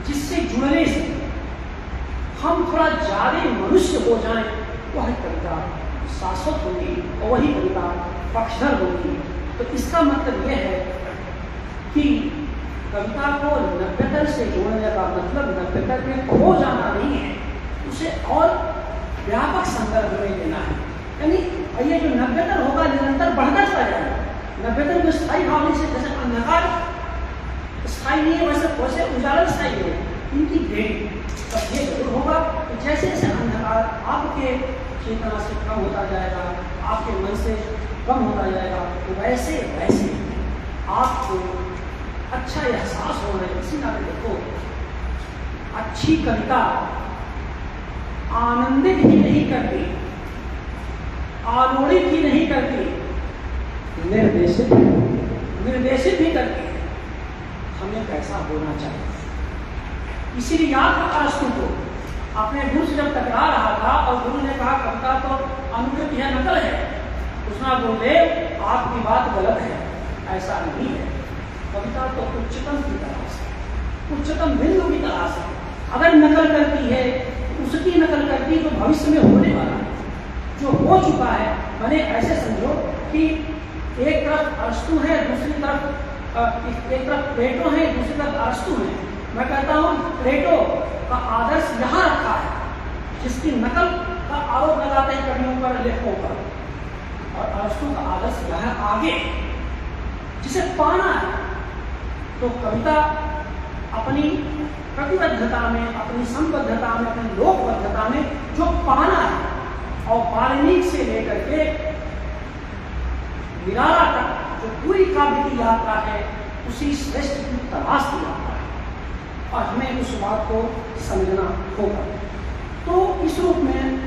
जिससे जुड़ने से हम थोड़ा ज्यादा मनुष्य हो जाएं, वह कविता शाश्वत होगी और वही कविता पक्षधर होगी। तो इसका मतलब यह है कि कविता को नव्यतर से जोड़ने का मतलब नव्यतर में खो जाना नहीं है, उसे और व्यापक संदर्भ में लेना है। यानी ये जो नव्यतर होगा निरंतर बढ़ता चला जाएगा। नव्यतर में स्थायी भाव नहीं, से जैसे अंधकार स्थायी नहीं है वैसे उजाला स्थायी है, इनकी भेंट तब ये जरूर होगा कि जैसे जैसे अंधकार आपके चेतना से कम होता जाएगा, आपके मन से कम होता जाएगा, तो वैसे वैसे आपको अच्छा एहसास हो रहा है। इसी नाते देखो, अच्छी कविता आनंदित ही नहीं करती, आलोड़ित ही नहीं करती, निर्देशित भी करती है हमें कैसा होना चाहिए। इसीलिए याद रखा अस्तु को अपने गुरु से जब टकरा रहा था और गुरु ने कहा कविता तो अनुकृति है, नकल है, उसना गुरुदेव आपकी बात गलत है, ऐसा नहीं है। कविता तो उच्चतम की तलाश है, उच्चतम बिंदु की तलाश है। अगर नकल करती है, उसकी नकल करती तो भविष्य में होने वाला है, जो हो चुका है। मैंने ऐसे समझो कि एक तरफ अरस्तु है, दूसरी तरफ एक तरफ प्लेटो है, दूसरी तरफ अरस्तु है। मैं कहता हूँ प्लेटो का आदर्श यहाँ रखा है, जिसकी नकल का आरोप लगाते हैं कवियों पर, लेखकों पर, और अरस्तु का आदर्श यहाँ आगे, जिसे पाना है। तो कविता अपनी प्रतिबद्धता में, अपनी संबद्धता में, अपनी लोकबद्धता में जो पाना है, और वाल्मीकि से लेकर के निराला तक जो पूरी काव्य की यात्रा है, उसी श्रेष्ठ की तलाश की यात्रा है, और हमें उस बात को समझना होगा। तो इस रूप में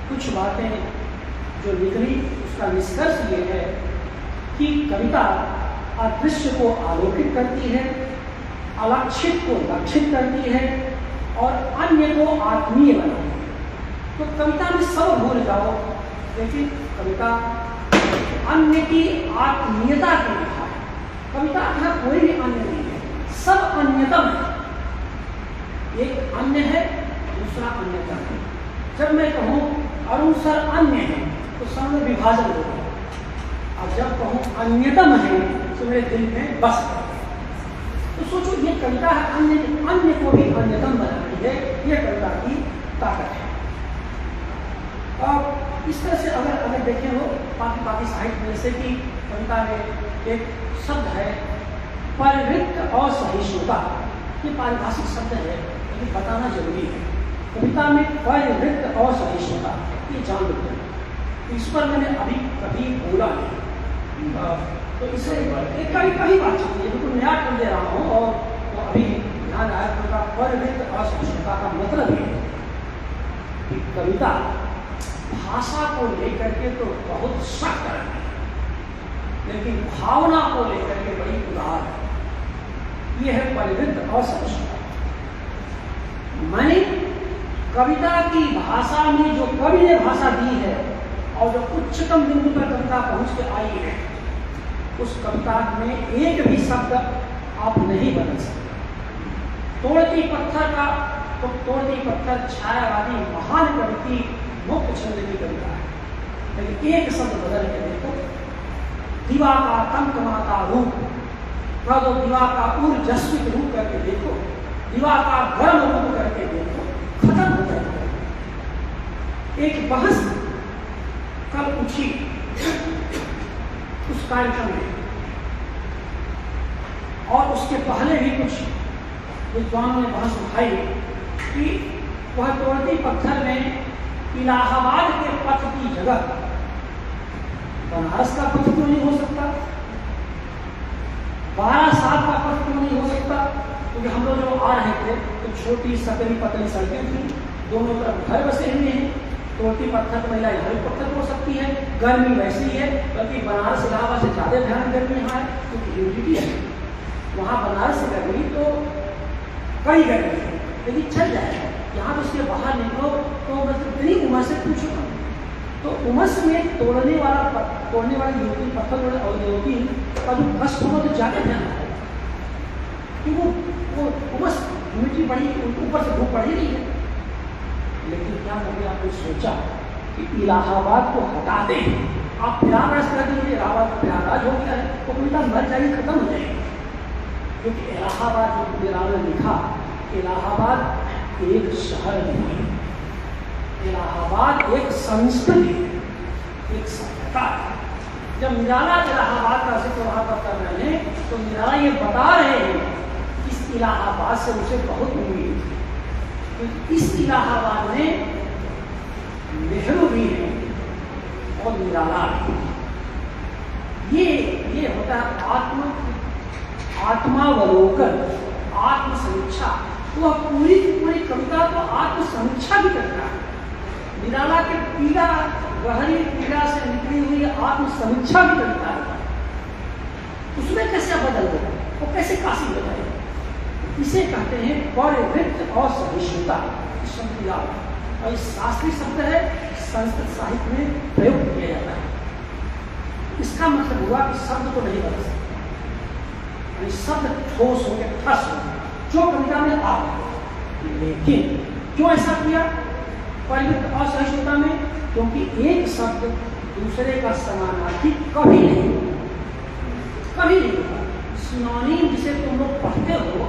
कुछ बातें जो निकली, उसका निष्कर्ष ये है कि कविता अदृश्य को आलोकित करती है, अलक्षित को लक्षित करती है, और अन्य को आत्मीय बनाती है। तो कविता में सब भूल जाओ, लेकिन कविता अन्य की आत्मीयता की लिखा है। कविता यहाँ कोई भी अन्य नहीं है, सब अन्यतम है। एक अन्य है, दूसरा अन्यतम है। जब मैं कहूँ अरुण सर अन्य है तो समझ विभाजन होगा, और जब कहूँ अन्यतम है तो मेरे दिल में बस गया। तो सोचो, ये कविता है अन्य को भी अन्यतम बनाती है, ये कविता की ताकत है। और इस तरह से अगर देखें हो बाकी साहित्य में, जैसे कि कविता में एक शब्द है परिवृत्त असहिष्णुता, ये पारिभाषिक शब्द है, लेकिन बताना जरूरी है। कविता में परिवृत्त असहिष्णुता, ये जान लो, इस पर मैंने अभी कभी बोला नहीं, तो इसे कभी बातचीत है, बिल्कुल नया कर दे रहा हूँ। और तो अभी ध्यान आया कविता परिवृत्त असहिष्णुता का मतलब है कि कविता भाषा को लेकर के तो बहुत सख्त है, लेकिन भावना को लेकर के बड़ी उदार है। यह है परिवृत्त असहिष्णुता। मैंने कविता की भाषा में जो कवि ने भाषा दी है, और जो उच्चतम बिंदु पर कविता पहुंच के आई है, उस कविता में एक भी शब्द आप नहीं बदल सकते। तोड़ती पत्थर का तो तोड़ती पत्थर छायावादी महान कवि की मुक्त छंद की कविता है। लेकिन एक शब्द बदल के देखो, दिवा का तमतमाता रूप, कह दो दिवा का ऊर्जस्वित रूप करके देखो, दिवा का गर्म रूप करके देखो, खत्म हो जाएगा। एक बहस कल उठी उस कार्यक्रम में, और उसके पहले भी कुछ विद्वानों ने बहस उठाई कि वह तोड़ती पत्थर में इलाहाबाद के पथ की जगह बनारस का पथ क्यों नहीं हो सकता, बारासात का पथ क्यों नहीं हो सकता? क्योंकि हम लोग जो आ रहे थे तो छोटी सकरी पतली सड़कें थी, दोनों तरफ घर बसे हुए हैं, तोड़ती पत्थर तो महिला यहाँ भी पत्थर हो सकती है, गर्मी वैसी ही है, बल्कि बनारस इलाहाबाद से ज़्यादा ध्यान गर्मी यहाँ है क्योंकि ह्यूमिडिटी है, वहाँ बनारस से गर्मी तो कई गर्मी है, लेकिन चल जाएगा। यहाँ तो उसके बाहर निकलो तो मतलब इतनी उमस से पूछो, तो उमस में तोड़ने वाली युवती पत्थर और युवती का जो कष्ट होगा तो ज़्यादा ध्यान आएगा, क्योंकि वो उमस ह्यूमिडिटी बढ़ी, ऊपर से धूप बढ़ी रही है। लेकिन क्या कभी आपने सोचा कि इलाहाबाद को हटा दें, आप प्रयागराज कर देंगे, इलाहाबाद को प्रयागराज हो गया है, तो उल्टा मर जाएगी, खत्म हो जाएगी। क्योंकि इलाहाबाद जो मीरान ने लिखा, इलाहाबाद एक शहर नहीं, इलाहाबाद एक संस्कृति है, एक सभ्यता है। जब निराला इलाहाबाद का जिक्र वहाँ पर कर रहे हैं तो निराला ये बता रहे हैं इस इलाहाबाद से उसे बहुत उम्मीद थी, क्योंकि इस इलाहाबाद में नेहरू भी है और निराला भी। ये होता है आत्मावलोकन, आत्मसमीक्षा। वह पूरी पूरी कविता तो आत्मसमीक्षा भी करता है। निराला के पीड़ा, गहरी पीड़ा से निकली हुई आत्मसमीक्षा भी करता है। उसमें कैसे बदल गया, वो कैसे काशी बताए, इसे कहते हैं परिवृत्त और सहिष्णुता। और इस शास्त्रीय शब्द है, संस्कृत साहित्य में प्रयोग किया जाता है। इसका मतलब हुआ कि शब्द को नहीं बदल सकते, शब्द ठोस हो गया, ठस हो गया, जो कविता में आ गया। लेकिन क्यों ऐसा किया परिवृत्त और सहिष्णुता में? क्योंकि एक शब्द दूसरे का समानार्थी कभी नहीं होगा। सिनोनिम जिसे तुम लोग पढ़ते हो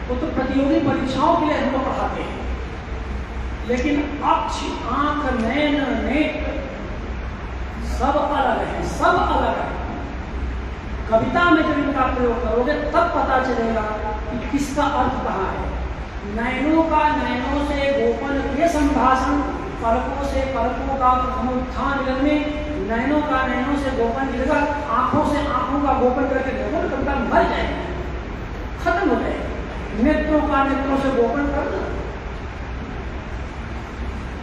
वो तो प्रतियोगी परीक्षाओं के लिए हम लोग पढ़ाते हैं, लेकिन अक्ष, आंख, नैन, नेत्र सब अलग है, सब अलग है। कविता में जब इनका प्रयोग करोगे तब पता चलेगा कि किसका अर्थ कहाँ है। नैनों का नैनों से गोपन के संभाषण, पलकों से पलकों का प्रथमोत्थान मिलन में नैनों का नैनों से गोपन की जगह आंखों से आंखों का गोपन करके देखो तो कविता मर जाएगी, खत्म हो जाएगी। नेत्रों का नेत्रों से गोपन करना,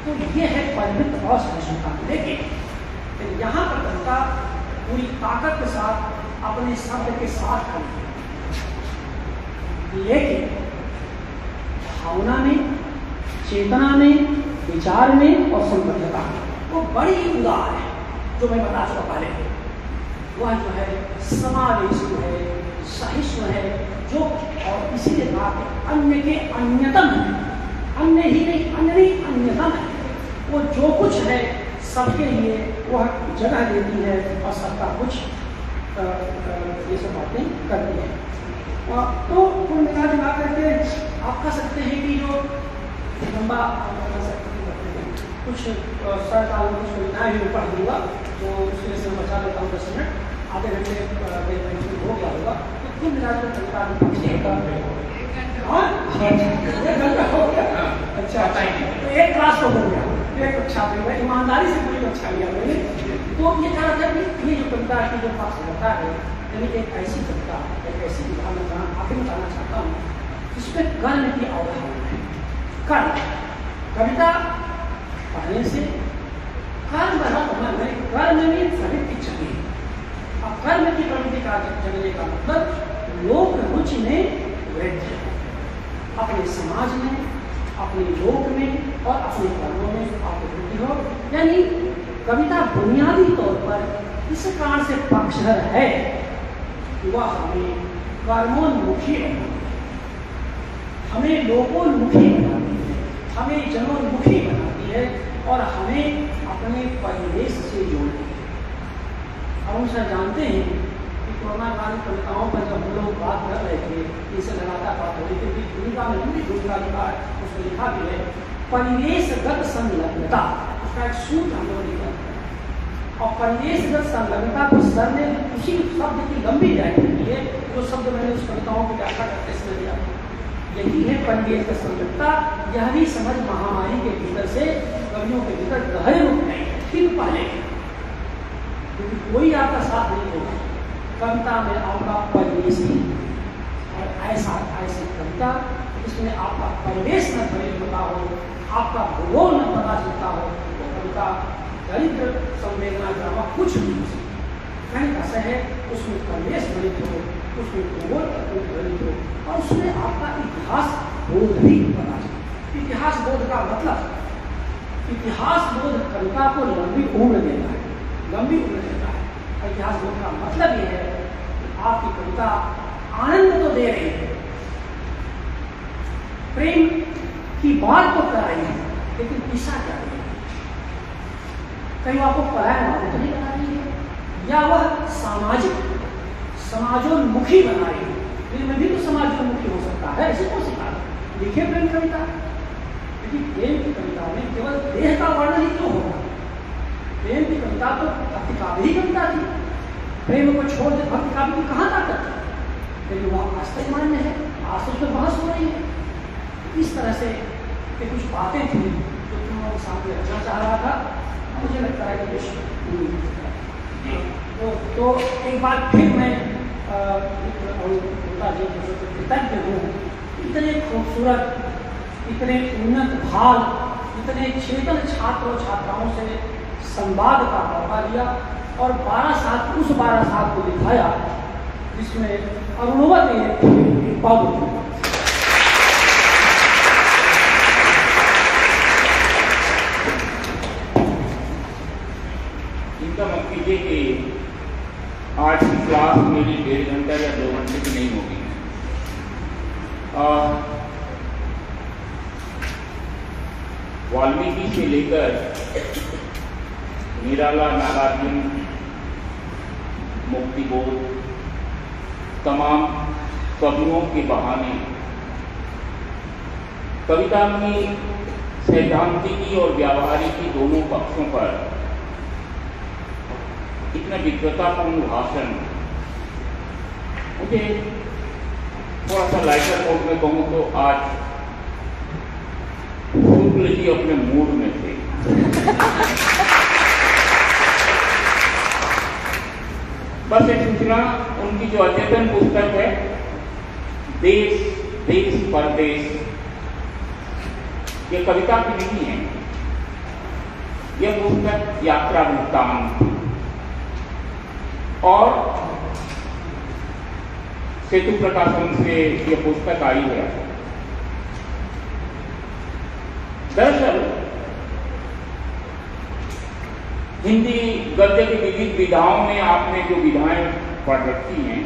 तो ये है परिवृत्त और सहिष्णुता। लेकिन यहाँ पर कविता पूरी ताकत के साथ अपने शब्द के साथ खड़ी, लेकिन भावना में, चेतना में, विचार में और संबद्धता में वो बड़ी उदार है। जो मैं बता चुका पहले, वह जो है समावेशी है, सहिष्णु है, जो और इसीलिए कहा कि अन्य के अन्यतम है, अन्य ही नहीं, अन्य नहीं, अन्यतम है। वो जो कुछ है सबके लिए वह जगह देती है और सबका कुछ ये सब बातें करती है। तो कुल मिला जुला करके आप कह सकते हैं कि जो लंबा कुछ सरकार कुछ योजनाएँ भी पढ़ दूँगा, तो उसके लिए मैं बचा लेता हूँ 10 मिनट, आधे घंटे हो गया होगा। तो कुल मिला कर घंटा हो गया। अच्छा, तो एक क्लास तो हो गया, एक कक्षा में ईमानदारी से पूरी कक्षा लिया मैंने। तो ये कहा था कि ये जो कविता की जो पाठ्यता है, यानी एक ऐसी कविता, एक ऐसी विधा में आगे बताना चाहता हूँ, इसमें कर्म की अवधारणा है। कर्म कविता पढ़ने से कर्म में प्रवृत्ति जगे। अब कर्म की प्रवृत्ति का जगने का मतलब लोक रुचि में वृद्धि, अपने समाज में, अपने लोक में और अपने कर्मों में आपको वृद्धि हो। यानी कविता बुनियादी तौर पर इस कारण से पक्षधर है कि वह हमें कर्मोन्मुखी बनाती है, हमें लोकोन्मुखी बनाती है। हमें जनोन्मुखी बनाती है और हमें अपने परिवेश से जोड़ती है। हम सर जानते हैं कि कोरोना काल कविताओं पर जब हम लोग बात कर रहे थे, इसे लगातार बात हो रही थी, क्योंकि भूमिका में हिंदी भूमिका लिखा है, उसमें लिखा भी है परिवेशगत संलग्नता, उसका एक सूत्र हम लोग लिखा है। और परिवेशगत संलग्नता को सर ने उसी शब्द की लंबी व्याख्या की है, जो शब्द मैंने उस कविताओं की व्याख्या करते समय दिया। यही है परिवेशगत संलग्नता। यह भी समझ महामारी के भीतर से कवियों के भीतर गहरे रूप में फिर पहले, क्योंकि कोई आपका साथ नहीं होगा, कविता में आपका परिवेश ही, और ऐसी कविता इसमें आपका परिवेश न भरे होता हो, आपका भूगोल न पता चलता हो, तो कविता दरिद्र संवेदना ड्रामा कुछ नहीं हो सकता। कहने का सह है उसमें परिवेश भरित हो, उसमें भूगोल भरित हो, और उसमें आपका इतिहास बोध भी पता चले। इतिहास बोध का मतलब, इतिहास बोध कविता को लंबी उम्र देता है, लंबी उम्र देता है। इतिहास बोध का मतलब यह है कि आपकी कविता आनंद तो दे रही है, प्रेम की बात तो कर रही है, लेकिन दिशा क्या है? कहीं आपको पलायन वाले तो नहीं बना रही है, या वह सामाजिक समाजोन्मुखी बना रही है। फिर में भी तो समाजोन्मुखी हो सकता है, ऐसे कौन सिखा लिखे प्रेम कविता? क्योंकि प्रेम की कविता में केवल देह का वर्णन ही क्यों होगा? प्रेम की कविता तो भक्ति काव्य ही कविता थी। प्रेम को छोड़ दे भक्ति काव्य की कहाँ ताकत है? लेकिन वह वास्तव मान्य है, आज उसमें बहस हो रही है। इस तरह से कुछ बातें थी जो तुम लोगों के सामने रखना चाह रहा था। मुझे लगता है कि तो एक बार फिर मैं कृतज्ञ हूँ। इतने खूबसूरत, इतने उन्नत भाव, इतने चेतन छात्र और छात्राओं से संवाद का मौका दिया, और 12 साल उस 12 साल को दिखाया जिसमें अरुणवत ने बहुत मत कीजिए कि आज की क्लास मेरी 1.5 घंटा या 2 घंटे की नहीं होगी। वाल्मीकि से लेकर निराला, नागार्जुन, मुक्तिबोध, तमाम कवियों के बहाने कविता में सैद्धांतिकी और व्यावहारिकी दोनों पक्षों पर इतना विद्वतापूर्ण भाषण, मुझे थोड़ा सा लाइटर मोड में कहूँ तो आज शुक्ल जी अपने मूड में थे। बस एक सूचना, उनकी जो अद्यतन पुस्तक है देश देश परदेश, ये कविता की नहीं है, यह पुस्तक यात्रा वृत्तांत और सेतु प्रकाशन से यह पुस्तक आई है। दरअसल हिंदी गद्य की विविध विधाओं में आपने जो विधाएं पढ़ रखी हैं,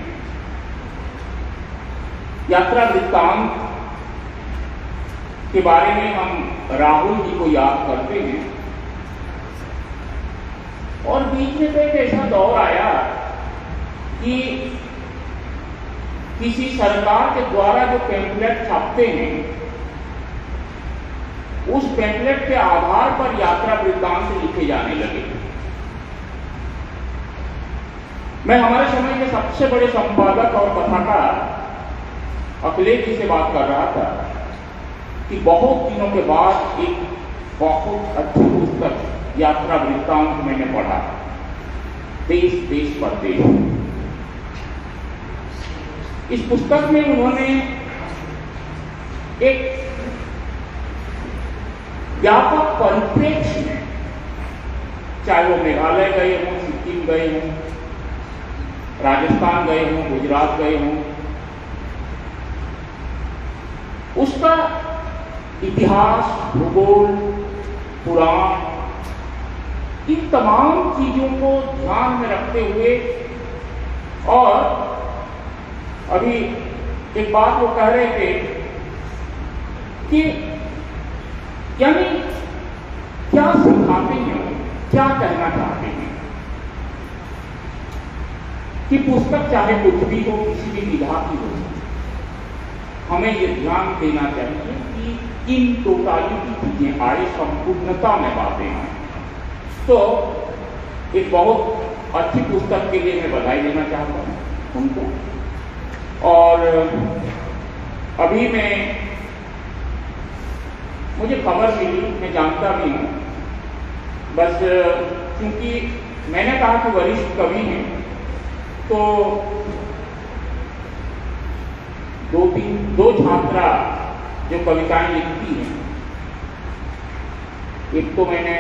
यात्रा वृत्तांत के बारे में हम राहुल जी को याद करते हैं, और बीच में तो एक ऐसा दौर आया कि किसी सरकार के द्वारा जो पैम्फलेट छापते हैं, उस पैम्फलेट के आधार पर यात्रा वृत्तांत लिखे जाने लगे। मैं हमारे समय के सबसे बड़े संपादक और कथाकार अखिलेश जी से बात कर रहा था कि बहुत दिनों के बाद एक बहुत अच्छी पुस्तक यात्रा वृत्तांत मैंने पढ़ा, देश देश परदेश। इस पुस्तक में उन्होंने एक व्यापक परिप्रेक्ष्य में, चाहे वो मेघालय गए हों, सिक्किम गए हों, राजस्थान गए हों, गुजरात गए हों, उसका इतिहास, भूगोल, पुराण, इन तमाम चीजों को ध्यान में रखते हुए, और अभी एक बात वो कह रहे थे कि यानी क्या सिखाते हैं, क्या कहना चाहते हैं कि पुस्तक चाहे कुछ भी हो, किसी भी विधा की हो, हमें ये ध्यान देना चाहिए कि इन टोटालिटी चीजें आए, संपूर्णता में बातें आए। तो एक बहुत अच्छी पुस्तक के लिए मैं बधाई देना चाहता हूं उनको। और अभी मुझे खबर मिली, मैं जानता भी हूं, बस क्योंकि मैंने कहा कि वरिष्ठ कवि हैं, तो दो छात्रा जो कविताएं लिखती हैं, एक तो मैंने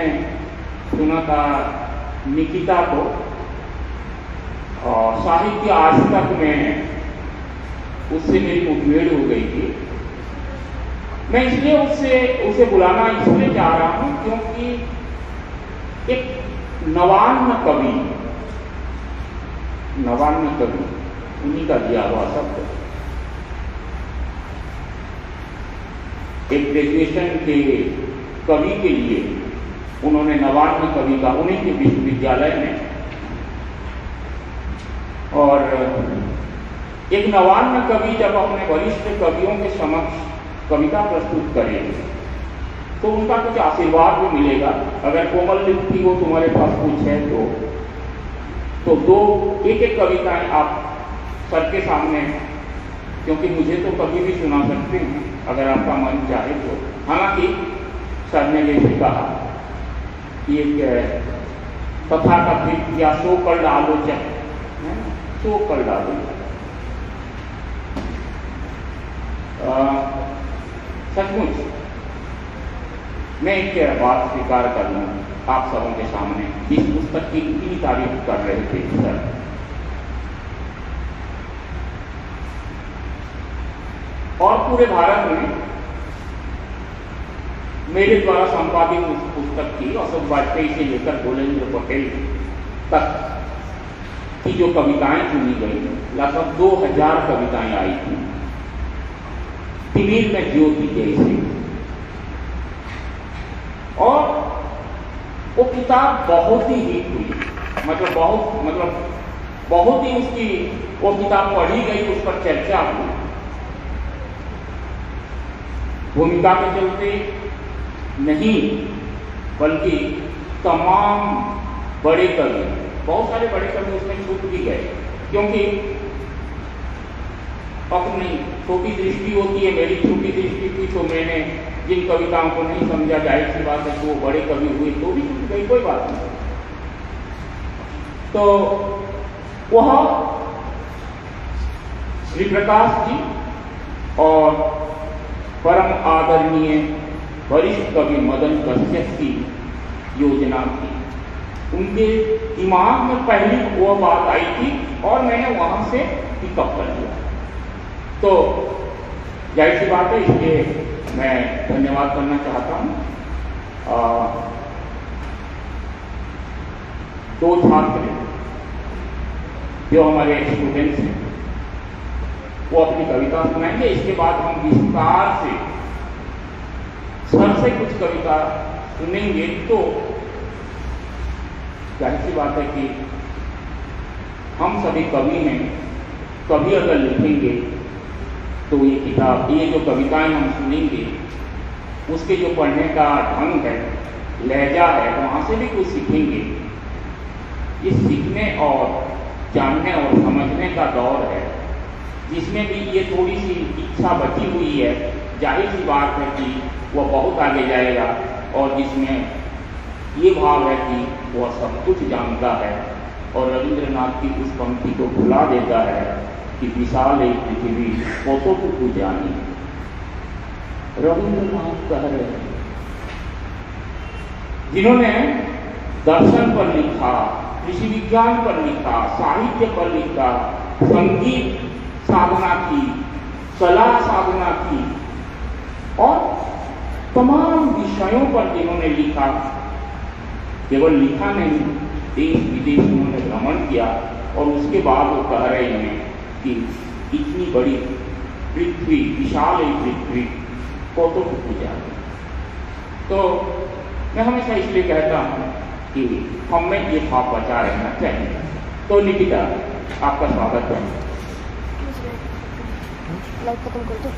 सुना था निकिता को, और साहित्य आज तक में उससे मेरी मुठभेड़ हो गई थी। मैं इसलिए उसे बुलाना इसलिए चाह रहा हूं क्योंकि एक नवान्न कवि उन्हीं का दिया हुआ शब्द, एक ग्रेजुएशन के कवि के लिए उन्होंने नवान्न कवि का उन्हीं के विश्वविद्यालय में, और एक नवान्न कवि जब अपने वरिष्ठ कवियों के समक्ष कविता प्रस्तुत करेंगे तो उनका कुछ आशीर्वाद भी मिलेगा। अगर कोमल लिखती हो तुम्हारे पास कुछ है तो दो एक कविताएं आप सर के सामने, क्योंकि मुझे तो कभी भी सुना सकते हैं अगर आपका मन चाहे तो। हालांकि सर ने जैसे कहा कि एक तथाकथित या सो कल्ड आलोचक, सो कल्ड आलोचक, सचमुच मैं एक बात स्वीकार कर लूं आप सबों के सामने, इस पुस्तक की इतनी तारीफ कर रहे थे सर, और पूरे भारत में मेरे द्वारा संपादित उस पुस्तक की अशोक वाजपेयी से लेकर भूलेंद्र पटेल तक की जो कविताएं चुनी गई, लगभग 2000 कविताएं आई थी, तिमिर में ज्योति जैसे। और वो किताब बहुत ही हिट हुई, मतलब बहुत ही उसकी वो किताब पढ़ी गई, उस पर चर्चा हुई। भूमिका के चलते नहीं, बल्कि तमाम बड़े कवि, बहुत सारे बड़े कवि उसमें छूट भी गए, क्योंकि अपनी छोटी दृष्टि होती है, मेरी छोटी दृष्टि थी, तो मैंने जिन कविताओं को नहीं समझा, जाहिर सी बात है कि वो बड़े कवि हुए तो भी छूट गई, कोई बात नहीं। तो वह श्री प्रकाश जी और परम आदरणीय वरिष्ठ कवि मदन कश्यप की योजना थी। उनके दिमाग में पहली वो बात आई थी और मैंने वहां से पिकअप कर लिया। तो जाहिर सी बात है, इसलिए मैं धन्यवाद करना चाहता हूं। दो छात्र जो हमारे स्टूडेंट्स हैं वो अपनी कविता सुनाएंगे, इसके बाद हम विस्तार से सर से कुछ कविता सुनेंगे। तो जाहिर सी बात है कि हम सभी कवि हैं, कवि अगर लिखेंगे तो ये किताब, ये जो कविताएं हम सुनेंगे, उसके जो पढ़ने का ढंग है, लहजा है, वहां से भी कुछ सीखेंगे। इस सीखने और जानने और समझने का दौर है, जिसमें भी ये थोड़ी सी इच्छा बची हुई है, जाहिर सी बात है कि वह बहुत आगे जाएगा, और जिसमें ये भाव है कि वह सब कुछ जानता है और रविंद्रनाथ की उस पंक्ति को भुला देता है कि विशाल एक पृथ्वी कोसों को जानी। रविंद्रनाथ कह रहे हैं, जिन्होंने दर्शन पर लिखा, कृषि विज्ञान पर लिखा, साहित्य पर लिखा, संगीत साधना की, कला साधना की, और तमाम विषयों पर जिन्होंने लिखा, केवल लिखा नहीं, देश विदेश उन्होंने भ्रमण किया, और उसके बाद वो कह रहे हैं कि इतनी बड़ी पृथ्वी, विशाल एक पृथ्वी को तो पूजा। तो मैं हमेशा इसलिए कहता हूँ कि हमें ये भाव बचा रहना चाहिए। तो निकिता, आपका स्वागत है। लाइव खत्म कर दो।